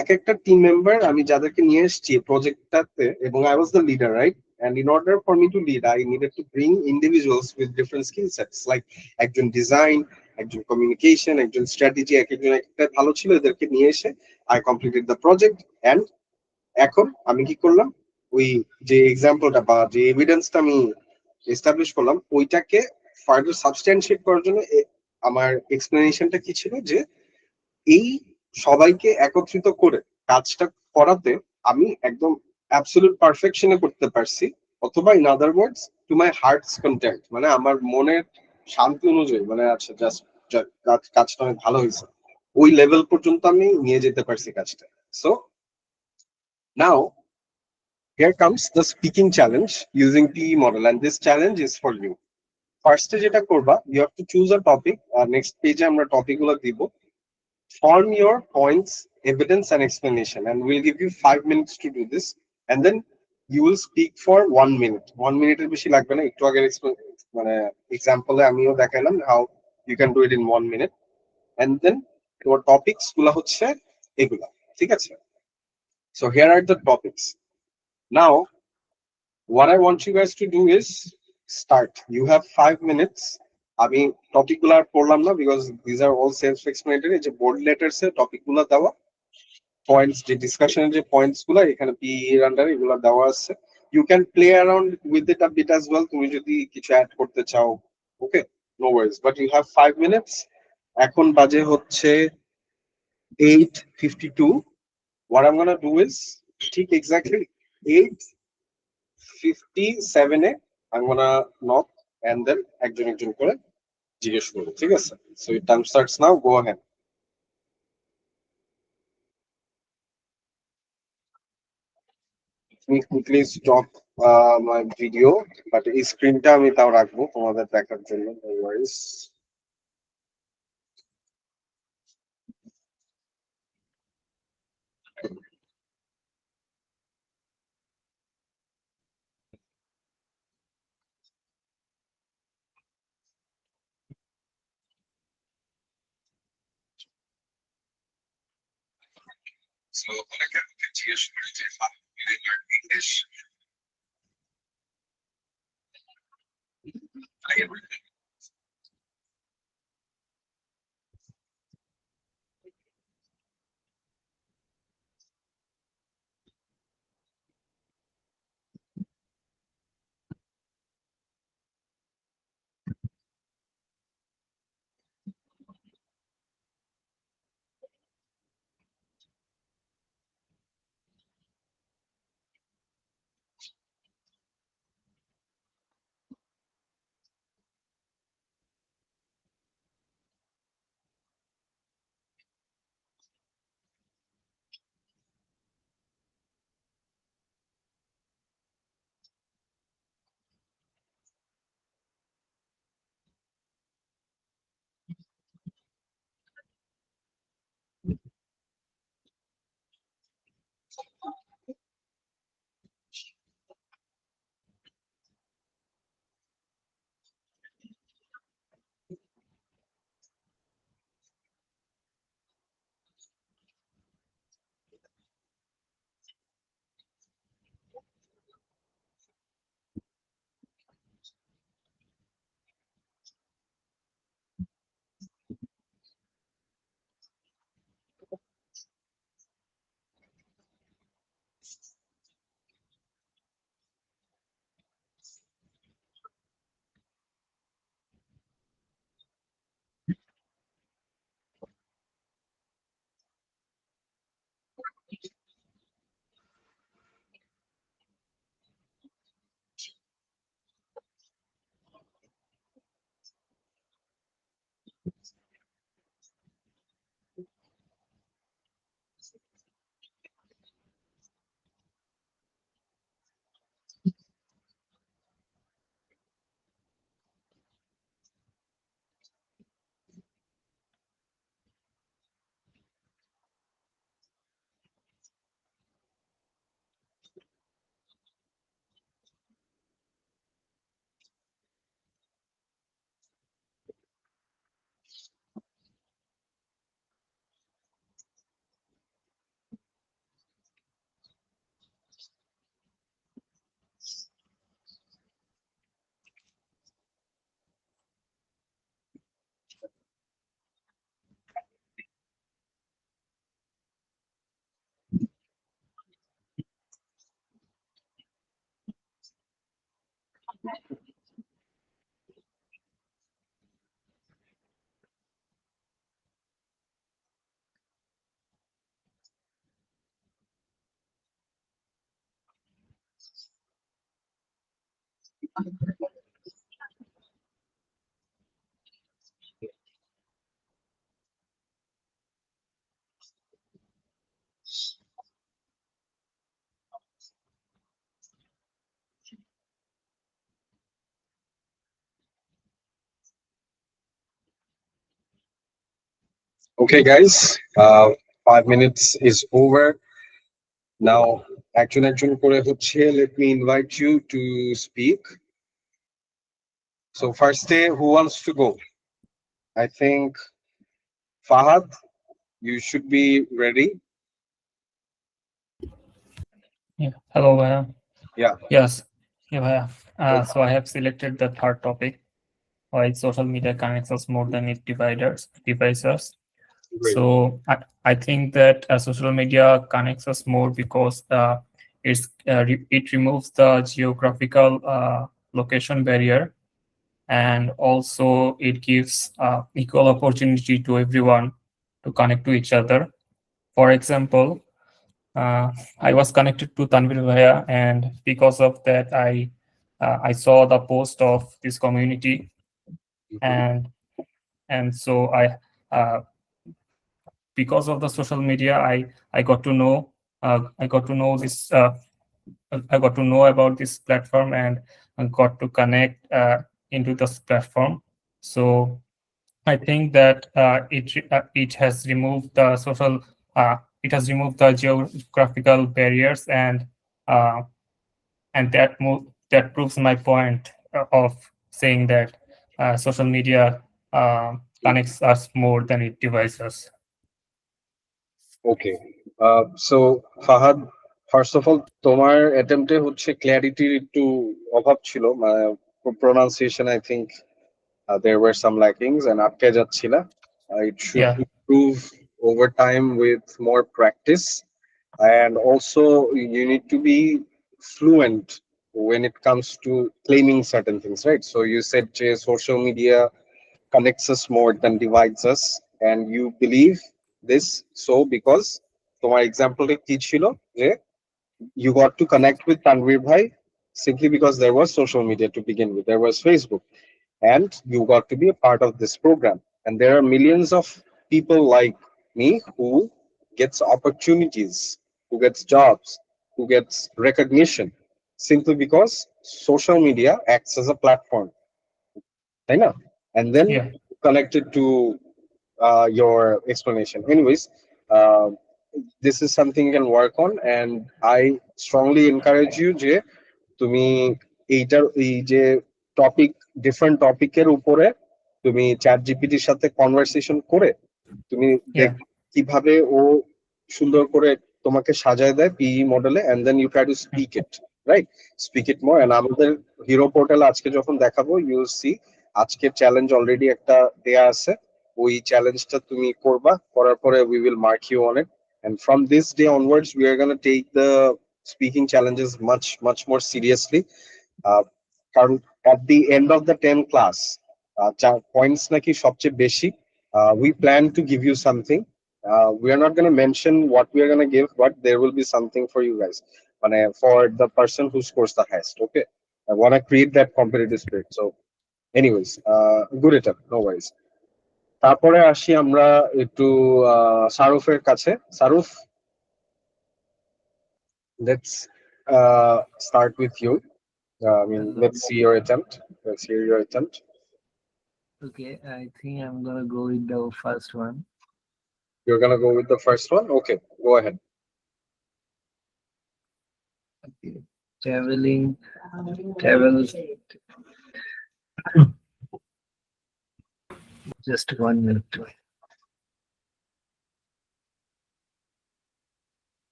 এক একটা টিম মেম্বার আমি যাদেরকে নিয়ে এসেছি প্রজেক্টটাতে, এবং I was the leader, right? And in order for me to lead, I needed to bring individuals with different skill sets, like একজন ডিজাইন, একজন কমিউনিকেশন, একজন স্ট্র্যাটেজি, একজন একটা ভালো ছিল, এদেরকে নিয়ে এসে I completed the project. And এখন আমি কি করলাম, ওই যে এক্সাম্পলটা বা যে এভিডেন্সটা আমি এস্টাবলিশ করলাম ওইটাকে ফার্দার সাবস্ট্যান্সিয়েট করার জন্য আমার এক্সপ্লেনেশনটা কি ছিল যে এই সবাইকে একত্রিত করে কাজটা করাতে আমি একদম অ্যাবসলিউট পারফেকশনে করতে পারছি, অথবা in other words to my heart's content, মানে আমার মনের শান্তি অনুযায়ী, মানে আচ্ছা জাস্ট কাজটা অনেক ভালো হয়েছে, ওই লেভেল পর্যন্ত আমি নিয়ে যেতে পারছি কাজটা। So now here comes the speaking challenge using PE model, and this challenge is for you. First যেটা করবা, you have to choose a topic. Next page আমরা টপিক গুলো দিব। Form your points, evidence and explanation, and we'll give you 5 minutes to do this, and then you will speak for 1 minute. 1 minute এর বেশি লাগবে না, একটু আগের মানে এক্সাম্পলে আমিও দেখাইলাম how you can do it in 1 minute, and then your topics গুলা হচ্ছে এগুলা, ঠিক আছে? So here are the topics. Now what I want you guys to do is start. You have 5 minutes. আমি টপিক গুলো আর পড়লাম না, because these are all self explanatory. যে বোর্ড লেটারস এ টপিক গুলো দেওয়া, পয়েন্টস যে ডিসকাশনের যে পয়েন্টস গুলো এখানে পি এর আন্ডারে এগুলো দেওয়া আছে। You can play around with it a bit as well, তুমি যদি কিছু অ্যাড করতে চাও। Okay, no worries, but you have 5 minutes. এখন বাজে হচ্ছে 8:52. What I'm gonna do is ঠিক exactly 8:57 A I'm gonna knock, and then একজন একজন করে জিজ্ঞেস করবো, ঠিক আছে? So your time starts now, go ahead. Let me quickly stop my video, but এই স্ক্রিনটা আমি তাও রাখবো তোমাদের দেখার জন্য, no worries. So অনেকে আমাকে জিজ্ঞেস করে যে English, Okay, guys, 5 minutes is over. Now, একজন করে হচ্ছে, let me invite you to speak. So first day, who wants to go? I think Fahad, you should be ready. Yeah. Hello, Bhaiya. Yeah. Yes. Yeah, Bhaiya. So I have selected the third topic, why social media connects us more than it divides us. Great. So I think that social media connects us more because it removes the geographical location barrier, and also it gives equal opportunity to everyone to connect to each other. For example, I was connected to Tanvir Bhaiya, and because of that, I saw the post of this community, and so uh, because of the social media, I got to know this I got to know about this platform, and I got to connect into this platform. So I think that it has removed the it has removed the geographical barriers, uh, and that proves my point of saying that social media connects us more than it divides us. Okay. So Fahad, first of all, তোমার অ্যাটেম্পটে হচ্ছে ক্ল্যারিটির একটু অভাব ছিল, মানে pronunciation I think there were some lackings and আটকে যাচ্ছিল. It should Yeah. improve over time with more practice, and also you need to be fluent when it comes to claiming certain things, right? So you said social media connects us more than divides us, and you believe this so because তোমার এক্সাম্পলটা কি ছিল যে you got to connect with Tanvir Bhai simply because there was social media to begin with, there was Facebook, and you got to be a part of this program. And there are millions of people like me who gets opportunities, who gets jobs, who gets recognition simply because social media acts as a platform. I know. And then Yeah. connected to your explanation. Anyways, this is something you can work on, and I strongly encourage you যে তুমি এইটার এই যে topic different টপিকের উপরে তুমি chat জিপিটির সাথে conversation করে তুমি দেখ Yeah. কিভাবে ও সুন্দর করে তোমাকে সাজায় দেয় পিই মডেলে, and then you try to speak it, right? Speak it more. And আমাদের হিরো পোর্টাল আজকে যখন দেখাবো ইউ সি আজকের চ্যালেঞ্জ অলরেডি একটা দেয়া আছে, ওই চ্যালেঞ্জটা তুমি করবা, করার পরে we will mark you on it, and from this day onwards we are going to take the speaking challenges much more seriously. uh, কারণ at the end of the 10 class points নাকি সবচেয়ে বেশি, we plan to give you something. We are not going to mention what we are going to give, but there will be something for you guys, মানে for the person who scores the highest. Okay, I want to create that competitive spirit. So anyways, good it up, no worries. তারপরে আসি আমরা একটু শারুফের কাছে। শারুফ, let's start with you. I mean, let's see your attempt. Let's hear your attempt. Okay, I think I'm gonna go with the first one. You're gonna go with the first one? Okay, go ahead. Okay. Travel. Just 1 minute.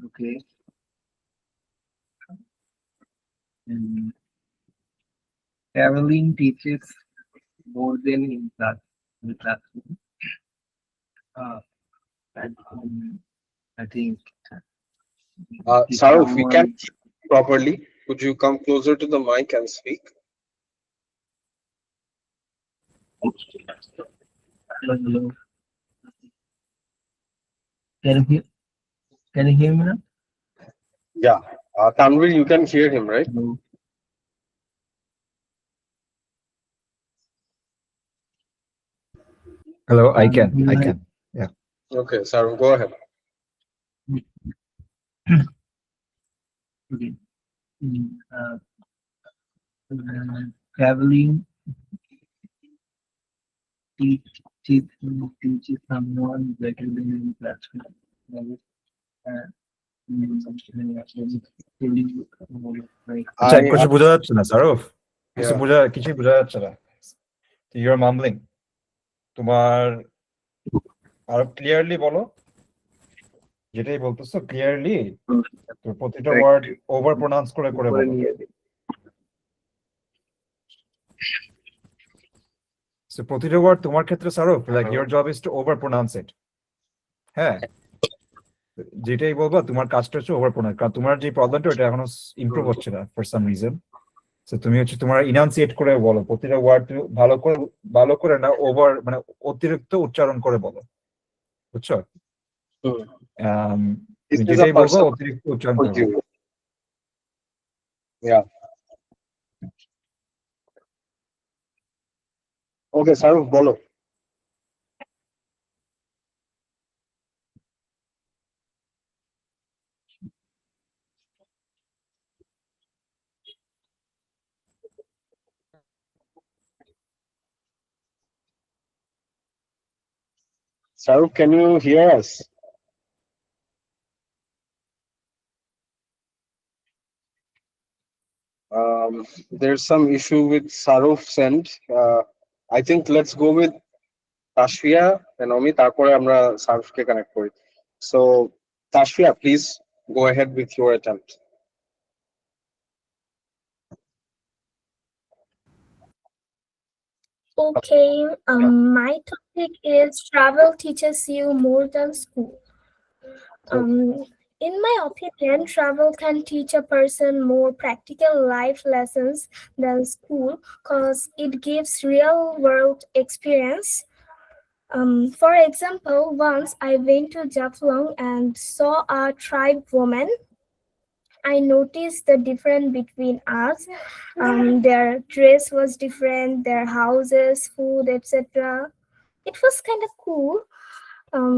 Okay. And traveling teaches more than in classroom. And I think if Saruf, we can someone hear you properly. Could you come closer to the mic and speak? hello, can you hear can you hear me now? Yeah. Tanvir, you can hear him, right? Hello. Hello, I Can can. you I hear can. Okay, Saruf, go ahead. me? Okay. Mm, traveling teaches someone better than in classroom. Like, uh, telling like আচ্ছা I, কিছু বোঝা যাচ্ছে না সারফ yeah. কিছুই বোঝা যাচ্ছে না you আর মামলিং তোমার আরো ক্লিয়ারলি বলো যেটাই বলতেছো ক্লিয়ারলি তোর প্রতিটা ওয়ার্ড ওভার প্রোনাউন্স করে করে উপরে বলো নিয়ে যাবে। So প্রতিটা ওয়ার্ড তোমার ক্ষেত্রে সারফ like your job is to over pronounce it হ্যাঁ যেটাই বলবা তোমার কাজটা হচ্ছে ওভার প্রোনাউন্স কারণ তোমার যে প্রবলেমটা ওটা এখনো ইমপ্রুভ হচ্ছে না ফর সাম রিজন সো তুমি হচ্ছে তোমার ইনাউন্সিয়েট করে বলো প্রতিটা ওয়ার্ড তুমি ভালো করে না ওভার মানে অতিরিক্ত উচ্চারণ করে বলো বুঝছো This তুমি is a যেটাই বলবো person অতিরিক্ত উচ্চারণ for করে বলো you. Yeah. Okay, Saruf, bolo. Saruf, can you hear us? There's some issue with Saruf's end. I think let's go with Tashfia and Omi. তারপরে আমরা সারফকে কানেক্ট করি। So, Tashfia, please go ahead with your attempt. Okay, my topic is travel teaches you more than school. Um, in my opinion, travel can teach a person more practical life lessons than school because it gives real world experience. For example, once I went to Jafflong and saw a tribe woman. I noticed the difference between us. Their dress was different, their houses, food, etc. It was kind of cool. Um,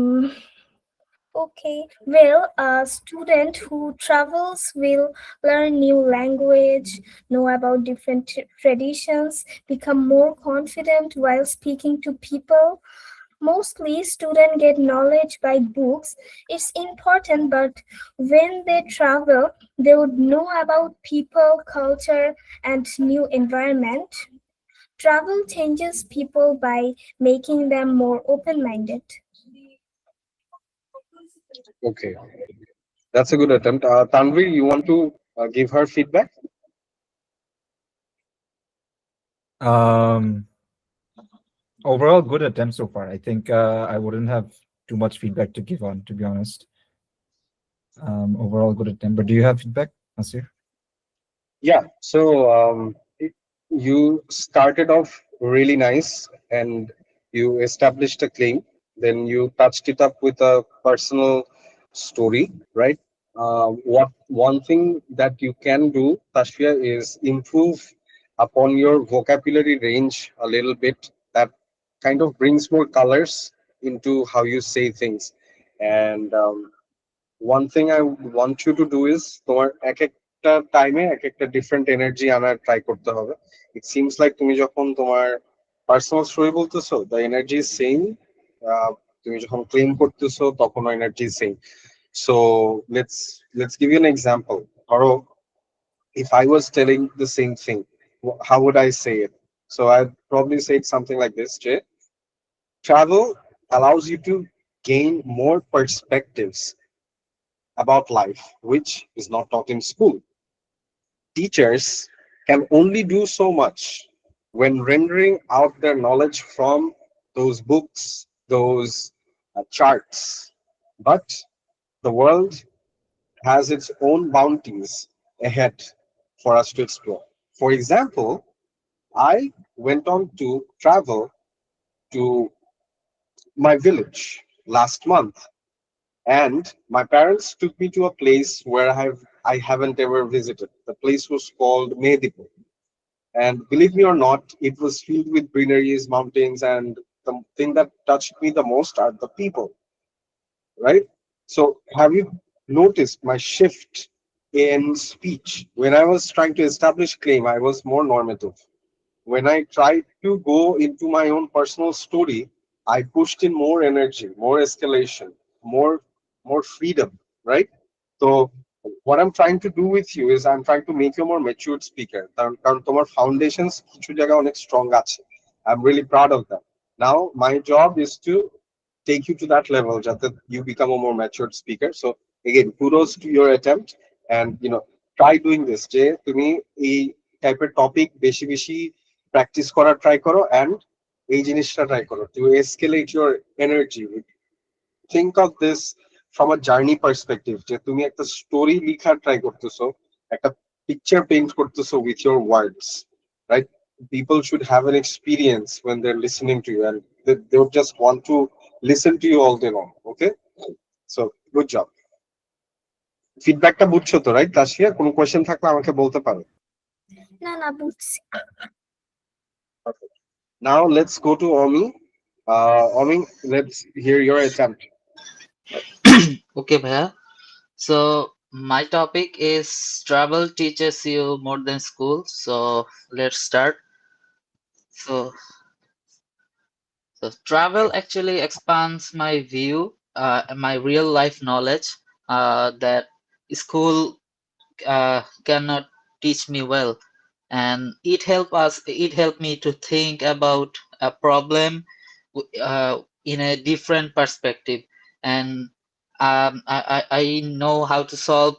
okay, well, a student who travels will learn new language, know about different traditions, become more confident while speaking to people. Mostly students get knowledge by books. It's important, but when they travel, they would know about people, culture, and new environment. Travel changes people by making them more open-minded. Okay, that's a good attempt. Tanvir, you want to give her feedback? Overall, good attempt so far. I think I wouldn't have too much feedback to give on, to be honest. Overall, good attempt. But do you have feedback, Nasir? Yeah, so you started off really nice and you established a claim, then you touched it up with a personal story, right? What one thing that you can do, Tashfia, is improve upon your vocabulary range a little bit. That kind of brings more colors into how you say things. And one thing I want you to do is তোমার এক একটা টাইমে এক একটা different energy আনার try করতে হবে। It seems like তুমি যখন তোমার পার্সোনাল স্টোরি বলতেছো দ্য এনার্জি ইজ সেম, তুমি যখন ক্লেম করতেছো তখন energy same. So let's give U an example. ধরো if I was telling the same thing, how would I say it? So I'd probably say it something like this, Jay. Travel allows you to gain more perspectives about life, which is not taught in school. teachers can only do so much when rendering out their knowledge from those books, those charts. But the world has its own bounties ahead for us to explore. For example, I went on to travel to my village last month, and my parents took me to a place where I haven't ever visited. The place was called Medipur. And believe me or not, it was filled with greeneries, mountains, and the thing that touched me the most are the people, right? So, have you noticed my shift in speech? When I was trying to establish claim, I was more normative. When I tried to go into my own personal story, I pushed in more energy, more escalation, more more freedom, right? So what I'm trying to do with you is I'm trying to make you a more matured speaker. কারণ তোমার foundations কিছু জায়গায় অনেক strong আছে. I'm really proud of that. Now my job is to take you to that level যাতে you become a more matured speaker. So again, kudos to your attempt, and try doing this যে তুমি এই টাইপের topic বেশি বেশি practice করার try করো, and এই জিনিসটা ট্রাই করো to escalate your energy. Think of this from a journey perspective যে তুমি একটা স্টোরি লেখার ট্রাই করতেছো, একটা পিকচার পেইন্ট করতেছো with your words, right? People should have an experience when they're listening to you, and they would just want to listen to you all day long. Okay, so good job. ফিডব্যাকটা বুঝছো তো, right? তাসিয়া, কোনো question থাকলে আমাকে বলতে পারো। না না বুঝছি। Now let's go to Omi. Omi, let's hear your attempt. Okay, Bhaiya. So my topic is travel teaches you more than school. So let's start. So travel actually expands my view, my real life knowledge that school cannot teach me well, and it helped me to think about a problem in a different perspective, and I know how to solve.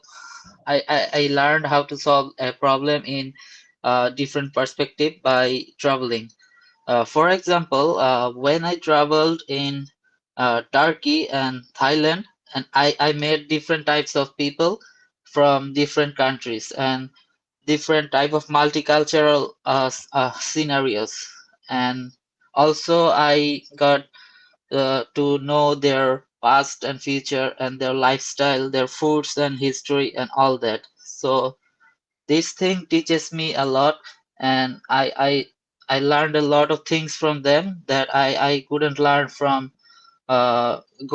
I learned how to solve a problem in different perspective by traveling. For example, when I traveled in Turkey and Thailand, and I met different types of people from different countries and different type of multicultural scenarios, and also I got to know their past and future and their lifestyle, their foods and history and all that. So this thing teaches me a lot, and I learned a lot of things from them that I couldn't learn from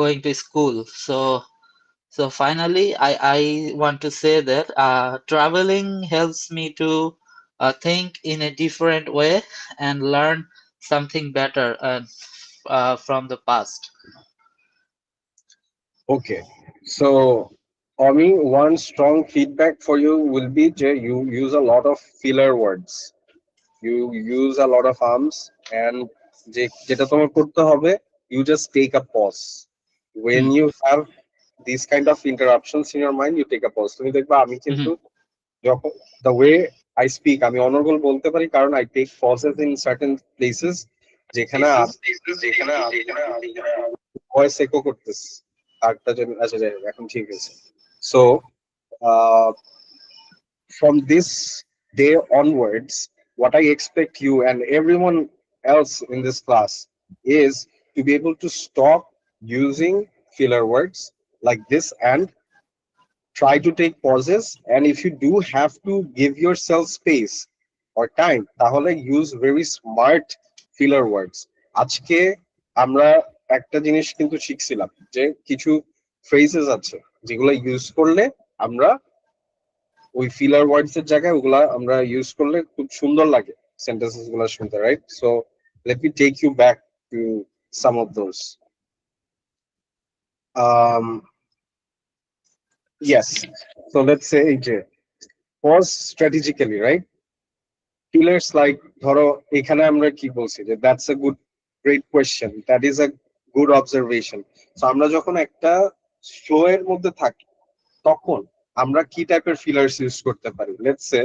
going to school. So finally, I want to say that traveling helps me to think in a different way and learn something better from the past. Okay, so Omi, one strong feedback for you will be Jay, you use a lot of filler words. You use a lot of arms, and যেটা তোমার করতে হবে, you just take a pause. When you have these kind of interruptions in your mind, you take a pause. তুমি দেখবা আমি কিন্তু যখন the way I speak, আমি অনর্গল বলতে পারি কারণ I take pauses in certain places যেখানে ভয়েস echo করতেছে। আরেকটা আচ্ছা যাই হোক, এখন ঠিক আছে। So from this day onwards, what I expect you and everyone else in this class is to be able to stop using filler words like this and try to take pauses. And if you do have to give yourself space or time, তাহলে use very smart filler words. আজকে আমরা একটা জিনিস কিন্তু শিখছিলাম যে কিছু phrases আছে যেগুলো ইউজ করলে আমরা ওই ফিলার ওয়ার্ডস এর জায়গায় ওগুলা আমরা ইউজ করলে খুব সুন্দর লাগে সেন্টেন্সেস গুলা শুনতে, right? So let me take you back to some of those. Yes, so let's say যে pause strategically, right? Pillars like ধরো এখানে আমরা কি বলছি যে that's a good great question, that is a good observation. So আমরা যখন একটা ফ্লো এর মধ্যে থাকি তখন আমরা কি টাইপের ফিলার্স ইউজ করতে পারি? Let's say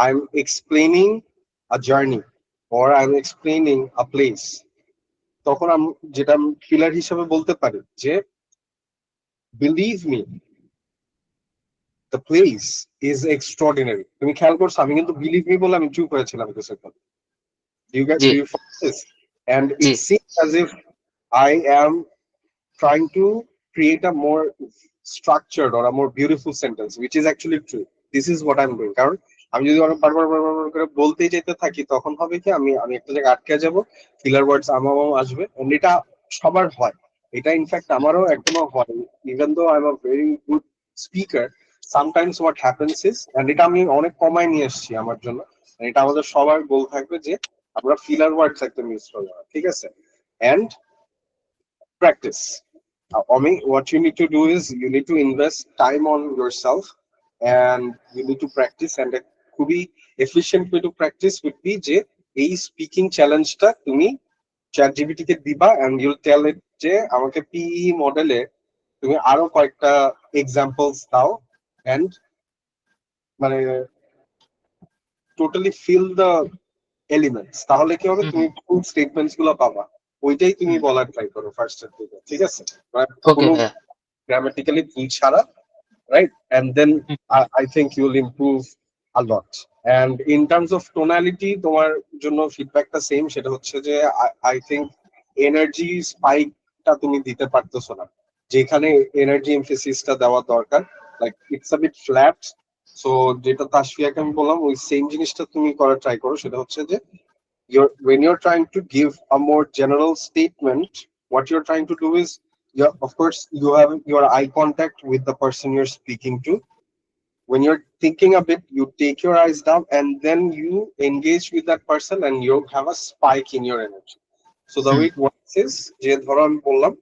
I'm explaining a journey or I'm explaining a place, তখন আমি যেটা পিলার হিসেবে বলতে পারি যে believe me, the place is extraordinary. তুমি খেয়াল করছো আমি কিন্তু বিলিভ মি বলে আমি চুপ হয়েছিলাম কিছুক্ষণ। জি Do you follow this? And G it seems as if I am trying to create a more structured or a more beautiful sentence, which is actually true. This is what I'm doing. কারণ আমি যদি অনেক বারবার করে বলতেই যেতে থাকি তখন হবে কি আমি আমি একটা জায়গায় আটকে যাব, ফিলার ওয়ার্ডস আমার আসবে, and এটা সবার হয়। এটা ইনফ্যাক্ট আমারও এখনো হয়, even though I am a very good speaker, sometimes what happens is, and এটা আমি অনেক কমায় নিয়ে এসেছি আমার জন্য। এটা আমাদের সবার গোল থাকবে যে আমরা ফিলার ওয়ার্ডস একদম ইউজ করবো, ঠিক আছে? And practice. Omi, what you need to do is you need to invest time on yourself and you need to practice. And a খুবই efficient way to practice would be যে এই speaking চ্যালেঞ্জটা তুমি ChatGPT কে দিবা and you'll tell it যে আমাকে PE মডেলে তুমি আরো কয়েকটা এক্সাম্পলস দাও and মানে টোটালি ফিল দ্য এলিমেন্টস, তাহলে কি হবে তুমি ফুল স্টেটমেন্টস গুলো পাবা, ওইটাই তুমি বলার ট্রাই করো ফার্স্টের দিকে, ঠিক আছে? ওকে কোনো ভাইয়া grammatically ভুল ছাড়া, right? And then I think you'll improve a lot. And in terms of tonality, তোমার জন্য ফিডব্যাকটা সেম, সেটা হচ্ছে যে I think এনার্জি স্পাইকটা তুমি দিতে পারতেছো না, যেখানে এনার্জি এমফেসিসটা দেওয়া দরকার, like it's a bit flat. So যেটা তাসফিয়াকে আমি বললাম ওই সেম জিনিসটা তুমি করার ট্রাই করো, সেটা হচ্ছে যে when you're trying to give a more general statement, what you're trying to do is, yeah, of course you have your eye contact with the person you're speaking to. When you're thinking a bit, you take your eyes down and then you engage with that person and you have a spike in your energy. So the way it works is যে ধরো আমি বললাম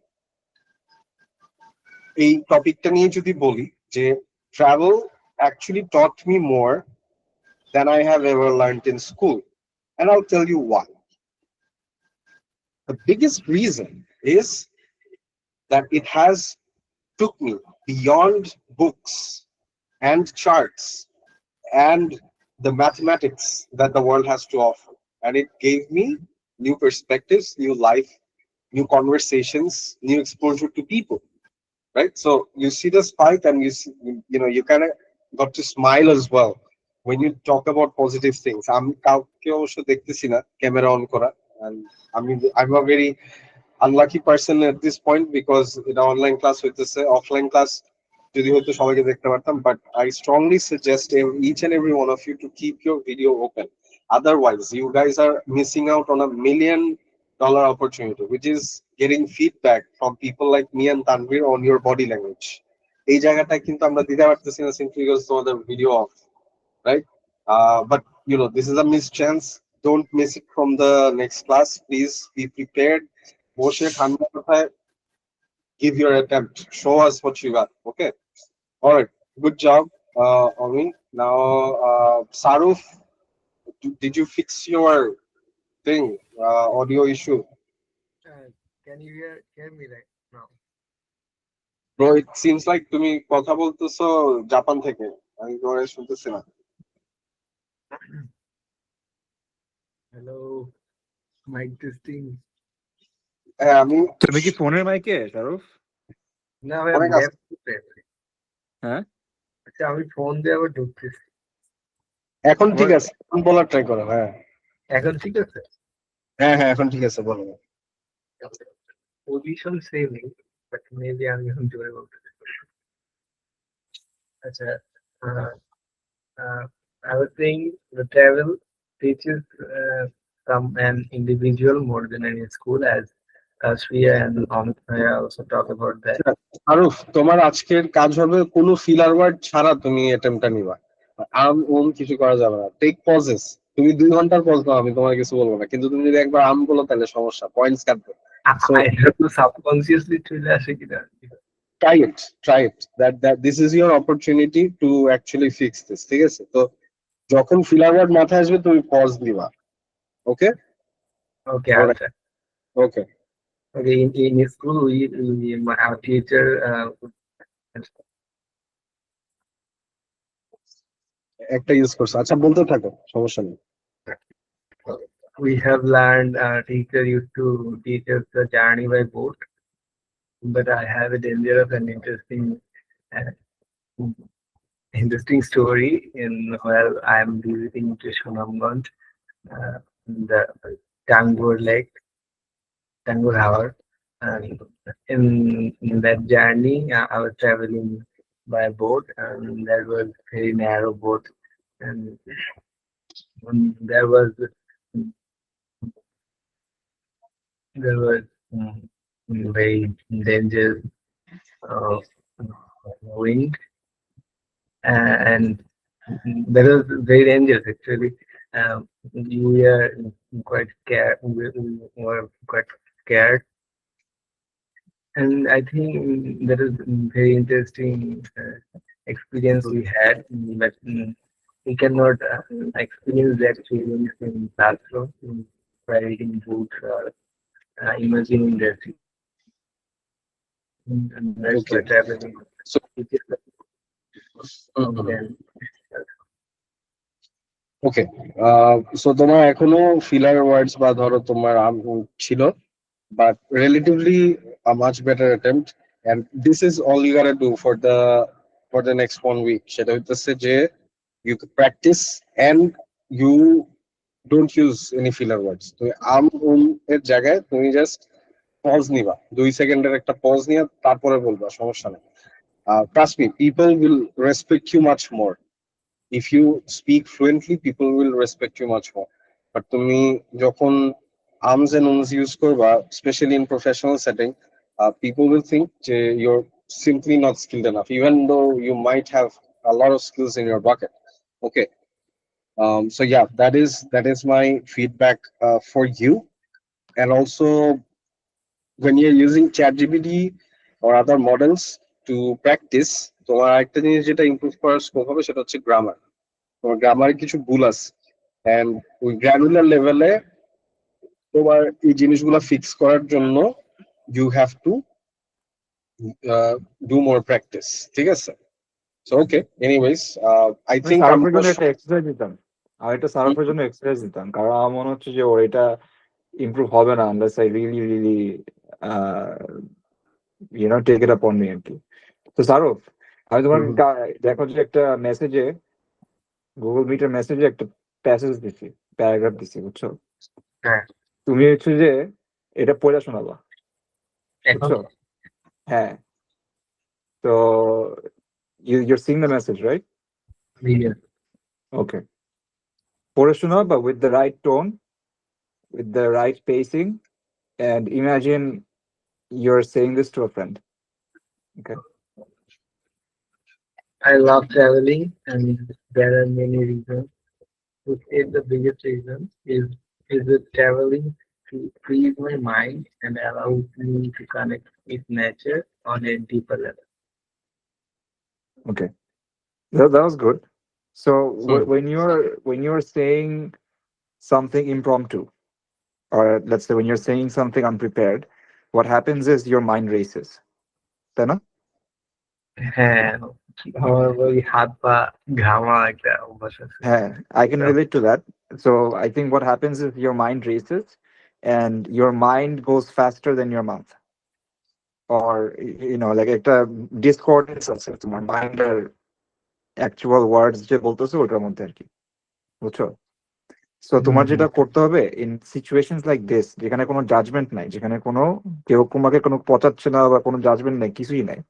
এই টপিকটা নিয়ে যদি বলি যে travel actually taught me more than I have ever learned in school, and I'll tell you why. The biggest reason is that it has took me beyond books and charts and the mathematics that the world has to offer, and it gave me new perspectives, new life, new conversations, new exposure to people, right? So you see the spike and you see, you know, you kind of got to smile as well when you talk about positive things. আমি কাউকে অবশ্য দেখতেছি না camera on করা, and I'm a very unlucky person at this point because এটা online class হইতেছে, offline class যদি হয়তো সবাইকে দেখতে পারতাম, but I strongly suggest each and every one of you to keep your video open. Otherwise you guys are missing out on $1 million opportunity, which is getting feedback from people like me and Tanvir on your body language. এই জায়গাটা কিন্তু আমরা দিতে পারতেছি না simply because তোমাদের video off, right? But you know, this is a missed chance. Don't miss it from the next class. Please be prepared. বসে ঠান্ডা মাথায় give your attempt. Show us what you got. Okay. All right. Good job, Omi. Now, Saruf, did you fix your thing? Audio issue. Can you hear me right now? Bro, it seems like তুমি কথা বলতেছো Japan থেকে, আমি তোমার শুনতেছি না। Hello, mic testing. হ্যাঁ আমি তুমি কি ফোনের মাইকে শারুফ? না ভাই অনেক ল্যাব হ্যাঁ আচ্ছা আমি ফোন দিয়ে আবার ঢুকতেছি। এখন ঠিক আছে, এখন বলার ট্রাই করো। হ্যাঁ এখন ঠিক আছে? হ্যাঁ হ্যাঁ এখন ঠিক আছে, বলো। পজিশন সেম বাট মেবি আমি এখন জোরে বলতে আচ্ছা I was saying the travel teaches an individual more than any school, as Shriya and Amit also talk about that. আরুফ, তোমার আজকের কাজ হবে কোনো ফিলার ওয়ার্ড ছাড়া তুমি অ্যাটেম্পটটা নিবা, কিছু করা যাবে না। টেক পজেস, তুমি 2 ঘন্টার পজ দাও, আমি তোমার কিছু বলবো না, কিন্তু তুমি যদি একবার বলো তাহলে সমস্যা, পয়েন্টস কাটবে। So I have to subconsciously চলে আসে কিনা। try it that this is your opportunity to actually fix this, ঠিক আছে? তো যখন ফিলার ওয়ার্ড মাথায় আসবে তুমি পজ দিবা। ওকে Okay, Alright. okay. Okay In school, our teacher একটা ইউজ করছো, আচ্ছা বলতে থাকো, সমস্যা নেই। We have learned teacher used to teach us the journey by boat, but I have a dangerous and uh, interesting story in where I am visiting to Sunamganj, the Tangur Lake, Tangur Harbor. And in that journey, I was traveling by boat, and that was very narrow boat, and there was very dangerous uh, wind, and that was very dangerous actually. We are quite scared. We were quite scared, and I think that is very interesting experience we had. But we cannot experience that feelings in classroom by reading books or imagining that. And that's Okay. why traveling So teaches us then. Okay, so তোমার এখনো filler ওয়ার্ডস বা ধরো তোমার ছিল, but relatively a much better attempt, and this is all you gotta do for the next 1 week. সেটা হইতেছে যে you practice and you don't use any filler words. তুমি এর জায়গায় তুমি জাস্ট পজ নিবা, 2 সেকেন্ডের একটা পজ নিয়ে তারপরে বলবা, সমস্যা নেই। Trust me, people will respect you much more. If you speak fluently, people will respect you much more. But তুমি যখন arms and ums use করবা, especially in professional setting, people will think যে you're simply not skilled enough, even though you might have a lot of skills in your bucket. Okay. So yeah, that is my feedback for you. And also, when you're using ChatGPT or other models to practice, তোমার একটা জিনিস যেটা improve করার scope হবে সেটা হচ্ছে grammar. তোমার গ্রামারে কিছু ভুল আছে, এন্ড ওই গ্রানুলার লেভেলে তোমার এই জিনিসগুলো ফিক্স করার জন্য you have to do more practice, ঠিক আছে? সো ওকে, এনিওয়েজ, আই আমি থিঙ্ক সারফের জন্য একটা এক্সারসাইজ দিতাম, আর একটা সারফের জন্য এক্সারসাইজ দিতাম, কারণ আমার মনে হচ্ছে যে ওর এটা ইমপ্রুভ হবে না unless I really really take it upon me আর কি। তো সারফ, আমি তোমার দেখো যে একটা মেসেজে, গুগল মিটের মেসেজে একটা প্যাসেজ দিছি, প্যারাগ্রাফ দিছি, বুঝছো? হ্যাঁ। তুমি হচ্ছে যে এটা পড়ে শোনাবা, বুঝছো? হ্যাঁ। তো you're seeing the message, right? Yes. Okay. পড়ে শোনাও, but with the right tone, with the right pacing, and imagine you're saying this to a friend. Okay. I love traveling, and there are many reasons. To say the biggest reason is that traveling frees my mind and allows me to connect with nature on a deeper level. Okay. That was good. So when you're saying something impromptu, or let's say when you're saying something unprepared, what happens is your mind races. তাই না? হ্যাঁ, আমার ওই হাত পা ঘামা একটা অভ্যাস আছে। হ্যাঁ, I can relate to that. So I think what happens is your mind races, and your mind goes faster than your mouth. Or like একটা discordance আছে তোমার মাইন্ডের অ্যাকচুয়াল ওয়ার্ডস যে বলতেছে ওটার মধ্যে আর কি, বুঝছো? সো তোমার যেটা করতে হবে ইন সিচুয়েশনস লাইক দিস, যেখানে কোনো জাজমেন্ট নাই, যেখানে কোনো কেউ তোমাকে কোনো পচাচ্ছে না বা কোনো জাজমেন্ট নাই, কিছুই নাই,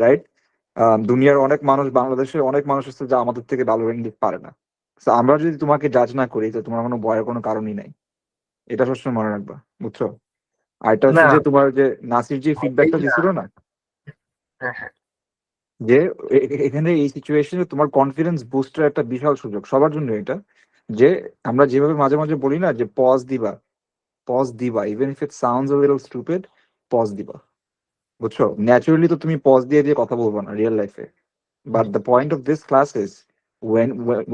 রাইট? দুনিয়ার অনেক মানুষ, বাংলাদেশের অনেক মানুষ আছে যা আমাদের থেকে ভালো ইংলিশ পারে না। তো আমরা যদি তোমাকে জাজ না করি, তো তোমার কোনো ভয়ের কোনো কারণই নাই, এটা সবসময় মনে রাখবা, বুঝছো? আর এটা হচ্ছে যে তোমার যে নাসির যে ফিডব্যাকটা দিছিল না, যে এখানে এই সিচুয়েশনে তোমার কনফিডেন্স বুস্টের একটা বিশাল সুযোগ সবার জন্য এটা, যে আমরা যেভাবে মাঝে মাঝে বলি না যে পজ দিবা, even if it sounds a little stupid, pause দিবা, বুঝছো? ন্যাচুরালি তো তুমি পজ দিয়ে দিয়ে কথা বলবো না রিয়েল লাইফে, but the point of this class is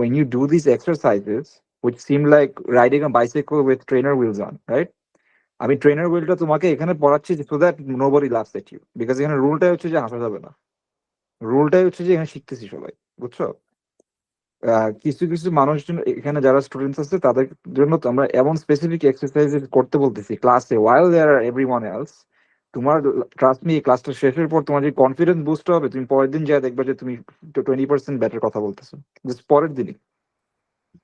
when you do these exercises which seem like riding a bicycle with trainer wheels on, right? আমি ট্রেনার হুইলটা তোমাকে এখানে পড়াচ্ছি so that nobody laughs at you, because এখানে রুলটাই হচ্ছে যে হাসা যাবে না, রুলটাই হচ্ছে যে এখানে শিখতেছি সবাই, বুঝছো? কিছু কিছু মানুষজন এখানে যারা স্টুডেন্টস আছে তাদের জন্য তো আমরা এমন স্পেসিফিক এক্সারসাইজ করতে বলতেছি ক্লাসে ওয়াইল দেয়ার আর এভরিওয়ান এলস। তোমার ট্রাস্ট মি, ক্লাসটা শেষের পর তোমার যে কনফিডেন্স বুস্ট হবে, তুমি পরের দিন যা দেখবে যে তুমি 20% বেটার কথা বলতেছো, জাস্ট পরের দিনই,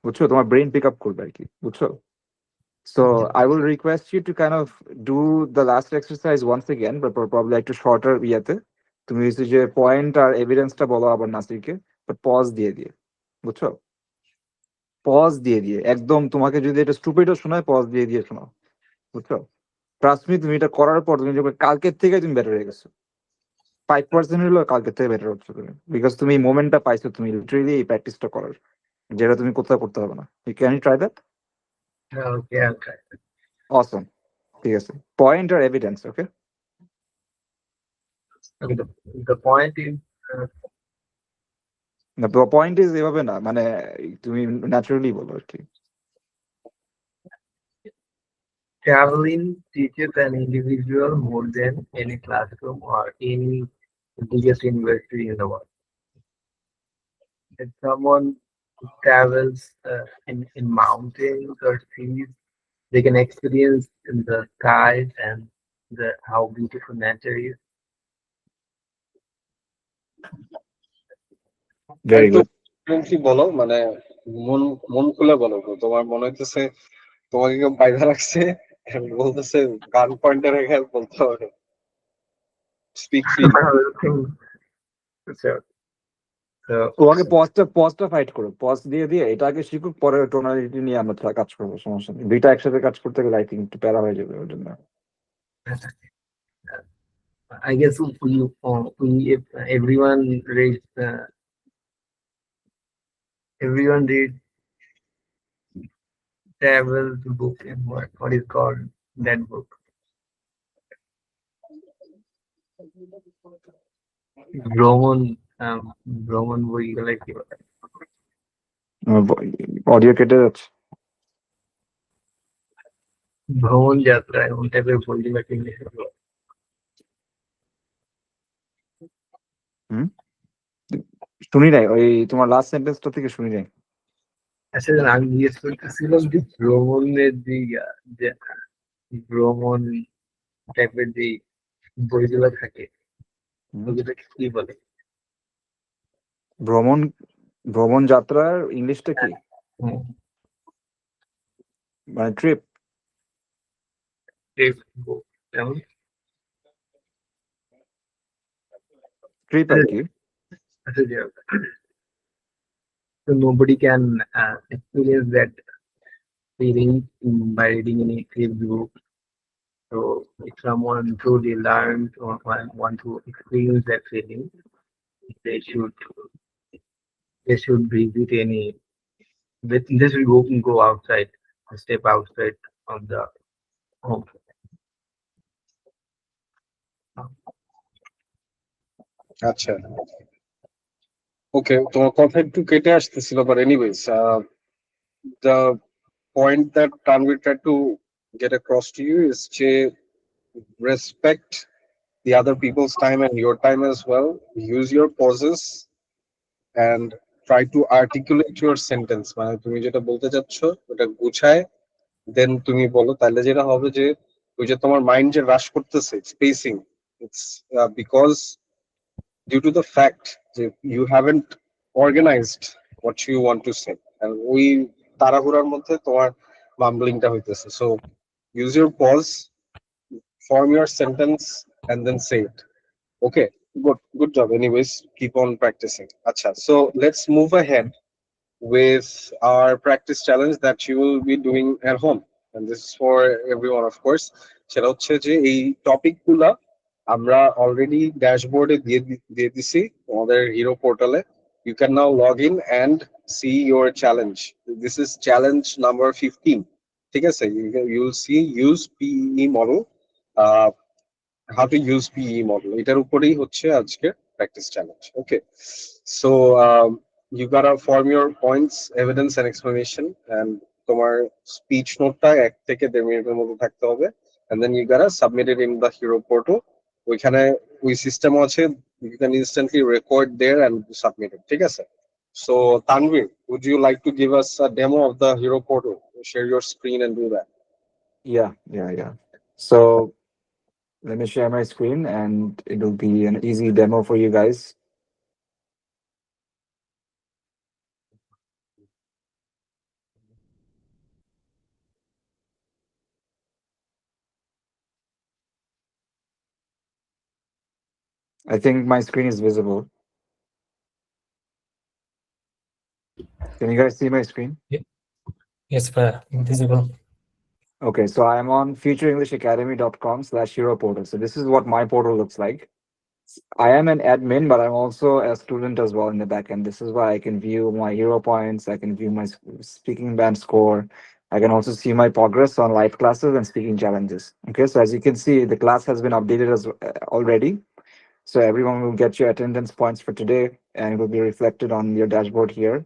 বুঝছো? তোমার ব্রেন পিক আপ করবে আর কি, বুঝছো? So I will request you to kind of do the last exercise once again, but probably একটু shorter ইয়েতে। তুমি হচ্ছে যে পয়েন্ট আর এভিডেন্সটা বলো আবার নাসিরকে, বাট পজ দিয়ে দিয়ে, বুঝছো? পজ দিয়ে দিয়ে একদম, তোমাকে যদি এটা স্টুপিডও শোনায় পজ দিয়ে দিয়ে শোনাও, বুঝছো? ট্রাস্ট মি, তুমি এটা করার পর তুমি যখন কালকের থেকে তুমি বেটার হয়ে গেছো, 5% হলেও কালকের থেকে বেটার হচ্ছে তুমি, বিকজ তুমি এই মোমেন্টটা পাইছো, তুমি লিটারেলি এই প্র্যাকটিসটা করার, যেটা তুমি কোথাও করতে হবে না। You can try that? Okay, I'll try. Awesome, ঠিক আছে। পয়েন্ট আর evidence, okay? Okay, the point is, না, পয়েন্ট ইজ এভাবে না, মানে তুমি ন্যাচারালি বলো আর কি। traveling teaches an individual more than any classroom or any biggest university in the world. If someone travels in mountains or seas, they can experience the skies and how beautiful nature is. Very একটু good. confidently বলো, মানে মন মন খুলে বলো তো। তোমার মনে হইতেছে তোমাকে কেউ বাইধা রাখছে and বলতেছে গান পয়েন্টে রেখে বলতে হবে। Speak freely. So, so ওকে পজটা ফাইট করো, পজ দিয়ে দিয়ে এটা আগে শিখুক, পরে টোনালিটি নিয়ে আমরা কাজ করবো, সমস্যা নেই। দুইটা একসাথে কাজ করতে গেলে আই থিঙ্ক একটু প্যারা হয়ে যাবে ওর জন্য। I guess we if everyone read travel book and what is called that book. ভ্রমণ বইগুলো কি বলে? অডিও কেটে যাচ্ছে। ভ্রমণ যাত্রা এমন টাইপের বইগুলো ইংলিশে বলে। শুনি নাই, ওই তোমার লাস্ট সেন্টেন্সটা থেকে শুনি নাই। আসলে আমি জিজ্ঞেস করতেছিলাম যে ভ্রমণের যে ভ্রমণ টাইপের যে বইগুলো থাকে ওগুলোকে কি বলে? ভ্রমণ ভ্রমণ যাত্রার ইংলিশটা কি? মানে ট্রিপ। যেমন ট্রিপ আর কি। So nobody can experience that feeling by reading any trip book. So if someone truly learned or want to experience that feeling, they should visit any. They should go outside, step outside of the home. আচ্ছা, ওকে, তোমার কথা একটু কেটে আসতেছিল, but anyways the point that Tanvir tried to get across to you is to respect the other people's time and your time as well. Use your pauses and try to articulate your sentence. মানে তুমি যেটা বলতে চাচ্ছ ওটা গুছায় দেন তুমি বলো, তাহলে যেটা হবে যে ওই যে তোমার মাইন্ড যে রাশ করতেছে spacing, it's because due to the fact that you haven't organized what you want to say and ওই তাড়াহুড়ার মধ্যে তোমার মাম্বলিংটা হইতেছে। So use your pause, form your sentence and then say it. Okay, good job. Anyways, keep on practicing. Acha, so let's move ahead with our practice challenge that you will be doing at home, and this is for everyone, of course. সেটা হচ্ছে যে এই topic গুলা আমরা already ড্যাশবোর্ডে দিয়ে দিছি আমাদের হিরো পোর্টালে। You can now log in and see your challenge. This is challenge number 15. ঠিক আছে, you'll see use PE model, how to use PE model. এটার উপরেই হচ্ছে আজকে practice challenge. Okay, so you gotta form your points, evidence and explanation, and তোমার speech নোটটা 1 থেকে 1.5 মিনিটের মধ্যে থাকতে হবে, and then you gotta submit it in the hero portal. ওইখানে ওই সিস্টেম আছে, you can instantly record there and submit it. ঠিক আছে, So Tanvir, would you like to give us a demo of the Hero Portal? Share your screen and do that. Yeah. So let me share my screen and it'll be an easy demo for you guys. I think my screen is visible. Can you guys see my screen? Yes, invisible. Okay, so I'm on futureenglishacademy.com/hero portal. So this is what my portal looks like. I am an admin, but I'm also a student as well in the backend. This is why I can view my hero points. I can view my speaking band score. I can also see my progress on live classes and speaking challenges. Okay, so as you can see, the class has been updated as already. So everyone will get your attendance points for today, and it will be reflected on your dashboard here.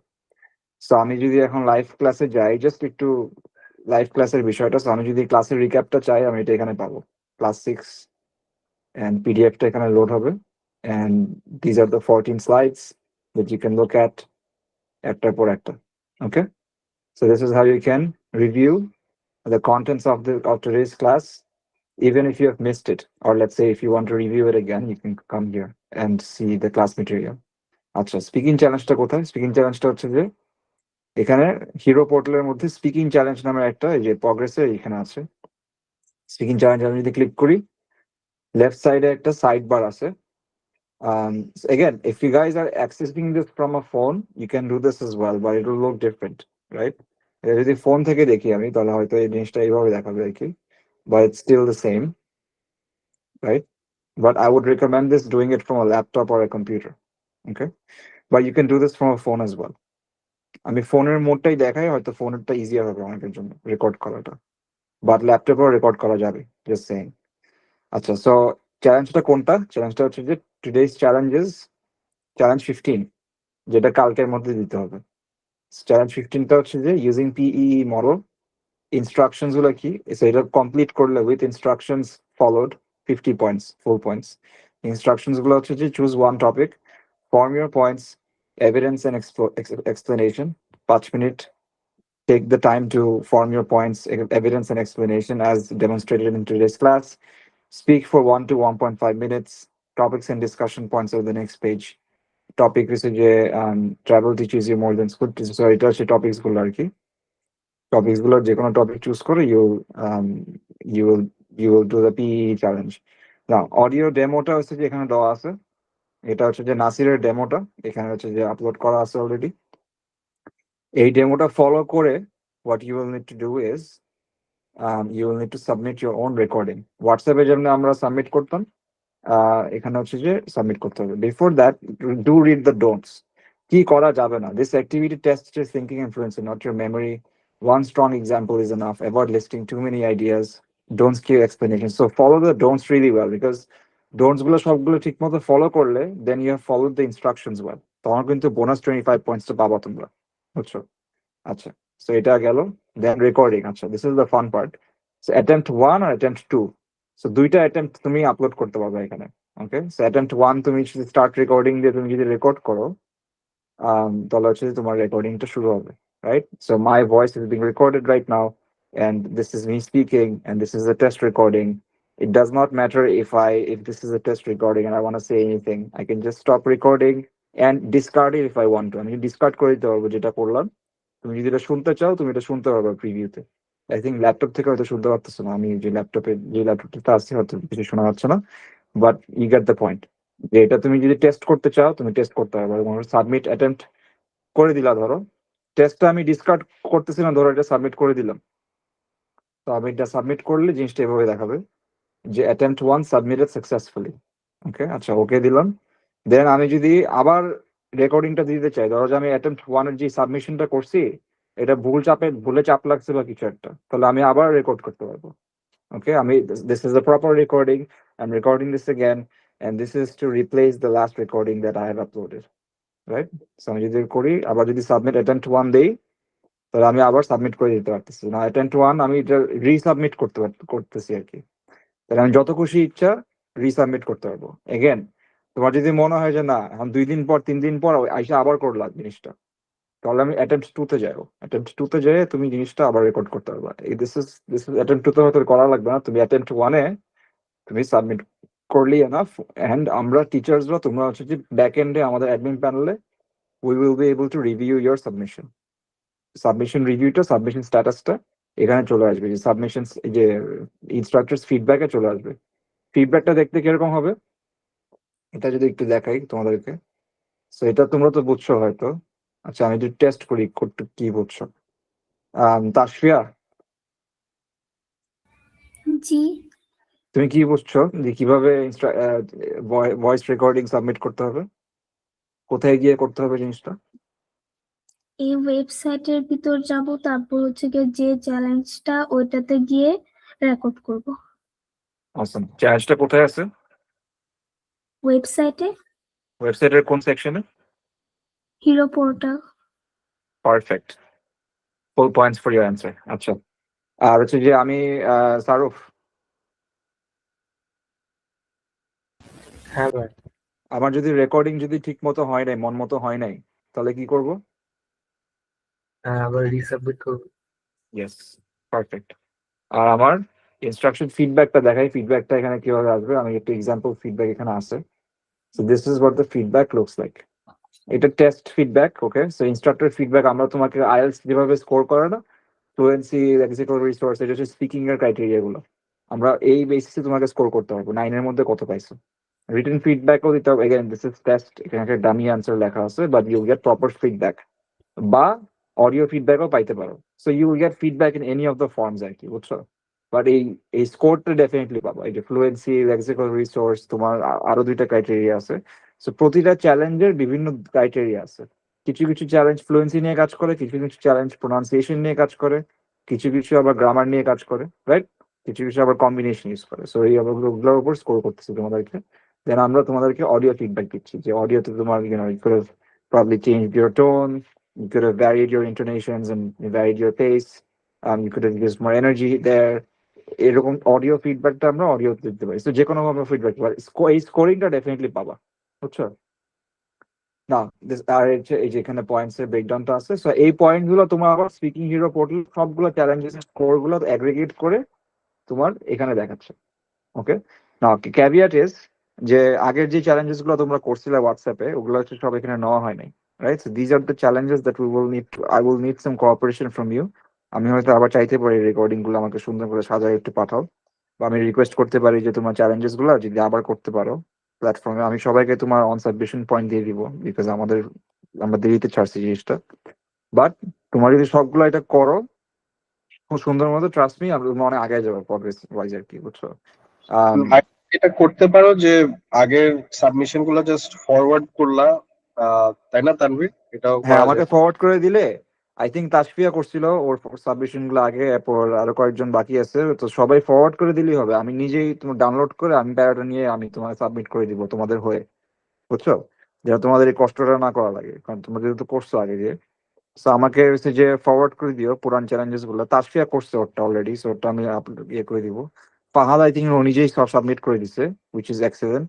So আমি যদি এখন live ক্লাসে যাই, just একটু live ক্লাসের বিষয়টা, so আমি যদি ক্লাসের রিক্যাপটা চাই আমি এটা এখানে পাবো, ক্লাস 6 and পিডিএফটা এখানে লোড হবে, and these are the 14 slides that you can look at একটার পর একটা. Okay, so this is how you can review the contents of today's class even if you have missed it, or let's say if you want to review it again, you can come here and see the class material. আচ্ছা, speaking চ্যালেঞ্জটা কোথায়? Speaking চ্যালেঞ্জটা হচ্ছে যে এখানে hero পোর্টালের মধ্যে speaking challenge নামের একটা, এই যে প্রগ্রেসে এখানে আছে স্পিকিং চ্যালেঞ্জ। আমি যদি ক্লিক করি, লেফট সাইডে একটা সাইড বার আছে। Again, if you guys are accessing this from a phone, you can do this as well, but it will look different, right? যদি ফোন থেকে দেখি আমি, তাহলে হয়তো এই জিনিসটা এইভাবে দেখাবে আর কি, but it's still the same, right? But I would recommend this doing it from a laptop or a computer, okay? But you can do this from a phone as well. আমি ফোনের মোডটাই দেখাই, হয়তো ফোনেরটা ইজিয়ার হবে অনেকের জন্য record করাটা, but ল্যাপটপেও record করা যাবে, জাস্ট সেইং। আচ্ছা, সো চ্যালেঞ্জটা কোনটা? চ্যালেঞ্জটা হচ্ছে যে টুডেজ চ্যালেঞ্জেস চ্যালেঞ্জ 15, যেটা কালকের মধ্যে দিতে হবে। চ্যালেঞ্জ 15টা হচ্ছে যে ইউজিং পিইই মডেল, ইনস্ট্রাকশনস গুলো কি, সো এটা কমপ্লিট করলে with instructions followed 50 points, full points. Instructions গুলো হচ্ছে যে choose one topic, form your points, evidence and explanation, 5 minutes. Take the time to form your points, evidence and explanation as demonstrated in today's class. Speak for 1 to 1.5 minutes. Topics and discussion points on the next page. Topic is travel teaches you more than school teaches. So it হচ্ছে topics গুলো আর কি। Topics গুলোর যে কোনো topic choose করে you will do the PE challenge. Now audio demoটা হচ্ছে যে এখানে দেওয়া আছে, এটা হচ্ছে যে নাসিরের ডেমোটা, এখানে হচ্ছে যে আপলোড করা আছে অলরেডি। এই ডেমোটা ফলো করে what you will need to do is you will need to submit your own recording. হোয়াটসঅ্যাপে যেমন আমরা সাবমিট করতাম, এখানে হচ্ছে যে সাবমিট করতে হবে। Before that, do read the don'ts. কি করা যাবে না? This activity test is thinking and fluency, not your memory. One strong example is enough. Avoid listing too many ideas. Don't give explanations. So follow the don'ts really well, because don'ts গুলো সবগুলো ঠিক মতো follow করলে then you have followed the instructions well. তখন কিন্তু bonus 25 points তো পাবা তোমরা, বুঝছো? আচ্ছা, সো এটা গেল। Then recording. আচ্ছা, this is the fun part. So attempt 1 আর অ্যাটেম্পট 2, সো দুইটা অ্যাটেম্পট তুমি আপলোড করতে পারবে এখানে। ওকে, সো অ্যাটেম্পট 1 তুমি যদি স্টার্ট রেকর্ডিং দিয়ে তুমি যদি রেকর্ড করো, তাহলে হচ্ছে তোমার রেকর্ডিংটা শুরু হবে, right? So my voice is being recorded right now, and this is me speaking, and this is a test recording. It does not matter if this is a test recording and I want to say anything. I can just stop recording and discard it if I want to. আমি discard করে দিতে পারবো যেটা করলাম। তুমি যদি এটা শুনতে চাও, তুমি এটা শুনতে পারবে প্রিভিউতে। আই থিঙ্ক ল্যাপটপ থেকে হয়তো শুনতে পারতেছো না, আমি যে ল্যাপটপটা আছে হয়তো কিছু শোনা যাচ্ছে না, but you get the point. যে এটা তুমি যদি টেস্ট করতে চাও, তুমি টেস্ট করতে পারবে। সাবমিট অ্যাটেম্পট করে দিলা, ধরো টেস্টটা আমি ডিসকার্ড করতেছি না, ধরো এটা সাবমিট করে দিলাম। তো আমি এটা সাবমিট করলে জিনিসটা এভাবে দেখাবে যে অ্যাটেম্পট 1 সাবমিটেড সাকসেসফুলি। ওকে, আচ্ছা, ওকে দিলাম। দেন আমি যদি আবার রেকর্ডিংটা দিতে চাই, ধরো যে আমি অ্যাটেম্পট 1 এর যে সাবমিশনটা করছি, এটা ভুলে চাপ লাগছে বা কিছু একটা, তাহলে আমি আবার রেকর্ড করতে পারবো। ওকে, আমি this is the proper recording, I am recording this again, and this is to replace the last recording that I have uploaded, right? So আমি যদি করি, আবার যদি সাবমিট অ্যাটেম্পট 1 দেই, তাহলে আমি আবার সাবমিট করে দিতে পারতেছি না। অ্যাটেম্পট 1 আমি এটা রিসাবমিট করতেছি আর কি। তাহলে আমি যত খুশি ইচ্ছা রিসাবমিট করতে পারবো। এগেন, তোমার যদি মনে হয় যে না এখন 2 দিন পর 3 দিন পর আইসা আবার করলা জিনিসটা, তাহলে আমি অ্যাটেম্পট 2 তে যাও, অ্যাটেম্পট 2 তে যেয়ে তুমি জিনিসটা আবার রেকর্ড করতে পারবা। দিস ইজ অ্যাটেম্পট 2 তে হয়তো করা লাগবে না, তুমি অ্যাটেম্পট 1 এ তুমি সাবমিট করলি এনাফ। অ্যান্ড আমরা টিচার্সরা, তোমরা হচ্ছে যে ব্যাক এন্ডে আমাদের অ্যাডমিন প্যানেলে we will be able to review your submission. Submission রিভিউটা, সাবমিশন স্ট্যাটাসটা এখানে চলে আসবে, যে সাবমিশন, যে ইনস্ট্রাক্টরস ফিডব্যাকে চলে আসবে। ফিডব্যাকটা দেখতে কিরকম হবে এটা যদি একটু দেখাই তোমাদেরকে। সো এটা তোমরা তো বুঝছো হয়তো। আচ্ছা আমি যদি টেস্ট করি কোডটা কি বুঝছো। তাসফিয়া, জি। তুমি কি বুঝছো যে কিভাবে ভয়েস রেকর্ডিং সাবমিট করতে হবে, কোথায় গিয়ে করতে হবে জিনিসটা? এই ওয়েবসাইটের ভিতর যাব, তারপর হচ্ছে গিয়ে যে চ্যালেঞ্জটা ওইটাতে গিয়ে রেকর্ড করব অসম, চ্যালেঞ্জটা কোথায় আছে? ওয়েবসাইটে, ওয়েবসাইটের কোন সেকশনে? Hero portal. Perfect, full points for your answer. আচ্ছা, আর হচ্ছে যে আমি শাহরুখ, হ্যাঁ ভাই। আমার যদি রেকর্ডিং যদি ঠিক মতো হয় নাই, মন মতো হয় নাই, তাহলে কি করব? আবার রিসাবমিট করবো। Yes, perfect. আর আমার ইনস্ট্রাকশন ফিডব্যাকটা দেখাই, ফিডব্যাকটা এখানে কিভাবে আসবে, আমি একটু এক্সাম্পল ফিডব্যাক এখানে আছে। So this is what the feedback looks like. এটা টেস্ট ফিডব্যাক, ওকে। সো ইনস্ট্রাক্টর ফিডব্যাক, আমরা তোমাকে আইএলটিএস যেভাবে স্কোর করে না, ফ্লুয়েন্সি, লেক্সিক্যাল রিসোর্স, এটা হচ্ছে স্পিকিং এর ক্রাইটেরিয়া গুলো, আমরা এই বেসিসে তোমাকে স্কোর করতে পারবো 9 এর মধ্যে কত পাইছো। রিটেন ফিডব্যাকও দিতে হবে, এগেইন দিস ইজ টেস্ট, এখানে একটা ডামি আনসার লেখা আছে, but you get proper feedback, বা অডিও ফিডব্যাকও পাইতে পারো। So you will get feedback in any of the forms আর কি, বুঝছো। বাট এই স্কোরটা ডেফিনেটলি পাবো। এই যে ফ্লুয়েন্সি, লেক্সিক্যাল রিসোর্স, তোমার আরো 2টা ক্রাইটেরিয়া আছে। সো প্রতিটা চ্যালেঞ্জের বিভিন্ন ক্রাইটেরিয়া আছে। কিছু কিছু চ্যালেঞ্জ ফ্লুয়েন্সি নিয়ে কাজ করে, কিছু কিছু চ্যালেঞ্জ প্রোনাউন্সিয়েশন নিয়ে কাজ করে, কিছু কিছু আবার গ্রামার নিয়ে কাজ করে, রাইট, কিছু কিছু আবার কম্বিনেশন ইউজ করে। সো এই ওগুলোর উপর স্কোর করতেছি তোমাদেরকে। দেন আমরা তোমাদেরকে অডিও ফিডব্যাক দিচ্ছি, যে অডিওতে তোমার you could have probably changed your tone, you could have varied your intonations and varied your pace, you could have used more energy there. এরকম অডিও ফিডব্যাকটা আমরা অডিও দিতে পারি। তো যে কোনো ভাবে ফিডব্যাক পারি, এই স্কোরিংটা ডেফিনেটলি পাবা, বুঝছো না। আর এই যে এখানে পয়েন্টস এর ব্রেকডাউনটা আছে। সো এই পয়েন্ট গুলো তোমার আবার স্পিকিং হিরো পোর্টাল সবগুলো চ্যালেঞ্জেস স্কোর গুলো অ্যাগ্রিগেট করে তোমার এখানে দেখাচ্ছে, ওকে। না, ক্যাভিয়াট ইজ যে আগের যে চ্যালেঞ্জেস গুলো তোমরা করছিলে হোয়াটসঅ্যাপে, ওগুলো হচ্ছে সব এখানে নেওয়া হয় নাই, right. So these are the challenges that I will need some cooperation from you. আমি হয়তো আবার চাইতে পারি রেকর্ডিং গুলো আমাকে সুন্দর করে সাজায় একটু পাঠাও, বা আমি রিকোয়েস্ট করতে পারি যে তোমার চ্যালেঞ্জেস গুলো যদি আবার করতে পারো প্ল্যাটফর্মে। আমি সবাইকে তোমার অন সাবমিশন পয়েন্ট দিয়ে দিব, বিকজ আমরা দেরিতে ছাড়ছি জিনিসটা। বাট তোমার যদি সবগুলো এটা করো খুব সুন্দর মতো, ট্রাস্ট মি, আমরা অনেক আগে যাবো প্রগ্রেস ওয়াইজ আর কি, বুঝছো। আর এটা করতে পারো যে আগের সাবমিশন গুলো জাস্ট ফরওয়ার্ড করলা, তাই না তানভীর? এটাও হ্যাঁ, করা আমাকে যায়। ফরওয়ার্ড করে দিলে, আই থিঙ্ক তাসফিয়া করছিল ওর সাবমিশন গুলো আগে, এরপর আরো কয়েকজন বাকি আছে, তো সবাই ফরওয়ার্ড করে দিলেই হবে। আমি নিজেই তোমার ডাউনলোড করে আমি প্যারাটা নিয়ে আমি তোমার সাবমিট করে দিব তোমাদের হয়ে, বুঝছো, যেন তোমাদের এই কষ্টটা না করা লাগে, কারণ তোমরা যেহেতু করছো আগে যে। সো আমাকে হচ্ছে যে ফরওয়ার্ড করে দিও পুরান চ্যালেঞ্জেস গুলো। তাসফিয়া করছে ওটা অলরেডি, সো ওটা আমি ইয়ে করে দিব। ফাহাদ আই থিঙ্ক ও নিজেই সব সাবমিট করে দিছে, উইচ ইজ এক্সেলেন্ট।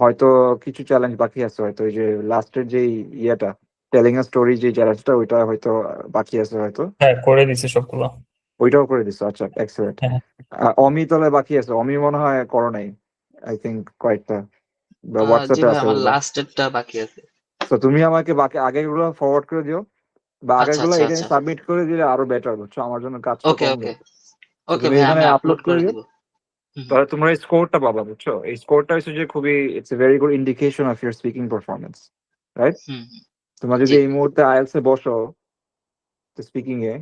হয়তো কিছু চ্যালেঞ্জ বাকি আছে, হয়তো ওই যে লাস্টের যে ইয়েটা, টেলিং আ স্টোরি, যে চ্যালেঞ্জটা, ওইটা হয়তো বাকি আছে হয়তো, হ্যাঁ, করে দিছি সবগুলো। ওইটাও করে দিছো। আচ্ছা, এক্সেলেন্ট। হ্যাঁ, অমি তাহলে বাকি আছে, অমি মনে হয় করো নাই, আই থিঙ্ক কয়েকটা, বা জি হোয়াটসঅ্যাপে ভাই, আছে আমার ওগুলো। লাস্টেরটা বাকি আছে। তো তুমি আমাকে বাকি আগেরগুলো ফরওয়ার্ড করে দিও, বা আচ্ছা আগেরগুলো আচ্ছা এখানে আচ্ছা, সাবমিট করে দিলে আরো বেটার, বুঝছো, আমার জন্য কাজটা ওকে কম ওকে যাবে। তো ওকে তুমি ভাই, এখানে আমি আপলোড আপলোড করে করে দিও, দিব। হুম, তাহলে তোমরা এই স্কোরটা পাবা, বুঝছো। এই স্কোরটা হচ্ছে যে খুবই, it's a very good indication of your speaking performance, right. Hmm, তোমরা যদি জি। এই মুহূর্তে আইএলস এ বসো স্পিকিং এ,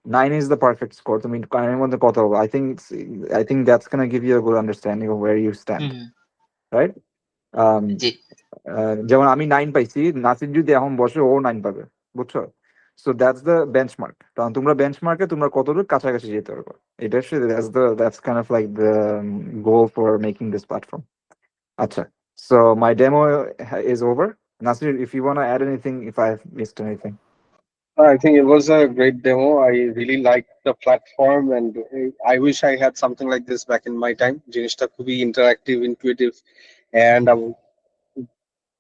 9 ইজ দ্য পারফেক্ট স্কোর। তুমি কানের মধ্যে কত হবে, I think that's gonna give you a good understanding of where you stand, hmm, right. জি। যেমন আমি 9 পাইছি, নাসির যদি এখন বসে ও 9 পাবে, বুঝছো। সো দ্যাটস দ্য বেঞ্চমার্ক, কারণ তোমরা বেঞ্চমার্কে তোমরা কতটুকু কাছাকাছি যেতে পারবে, এটা হচ্ছে that's kind of like the goal for making this platform. আচ্ছা, so my demo is over. Nasir, if you want to add anything, if I have missed anything. I think it was a great demo. I really liked the platform, and I wish I had something like this back in my time. জিনিসটা খুবই interactive, intuitive, and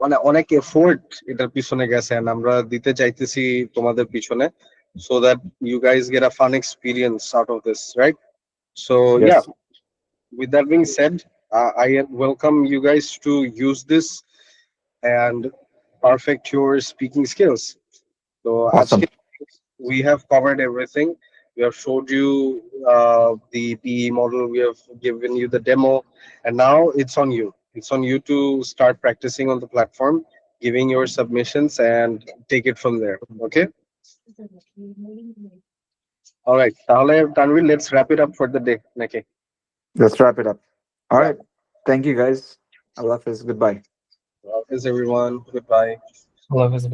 মানে অনেক effort এটার পিছনে গেছে and আমরা দিতে চাইতেছি তোমাদের পিছনে so that you guys get a fun experience out of this, right? So yeah, Yes. with that being said, I welcome you guys to use this and perfect your speaking skills. So Awesome. আজকে we have covered everything. We have showed you the PE model. We have given you the demo, and now it's on you. It's on you to start practicing on the platform, giving your submissions, and take it from there. Okay. All right. তাহলে Tanvir, let's wrap it up for the day. Okay. Let's wrap it up. All Yeah. right. Thank you, guys. Allah Hafiz. Goodbye. Thanks everyone. Goodbye. Allah Hafiz.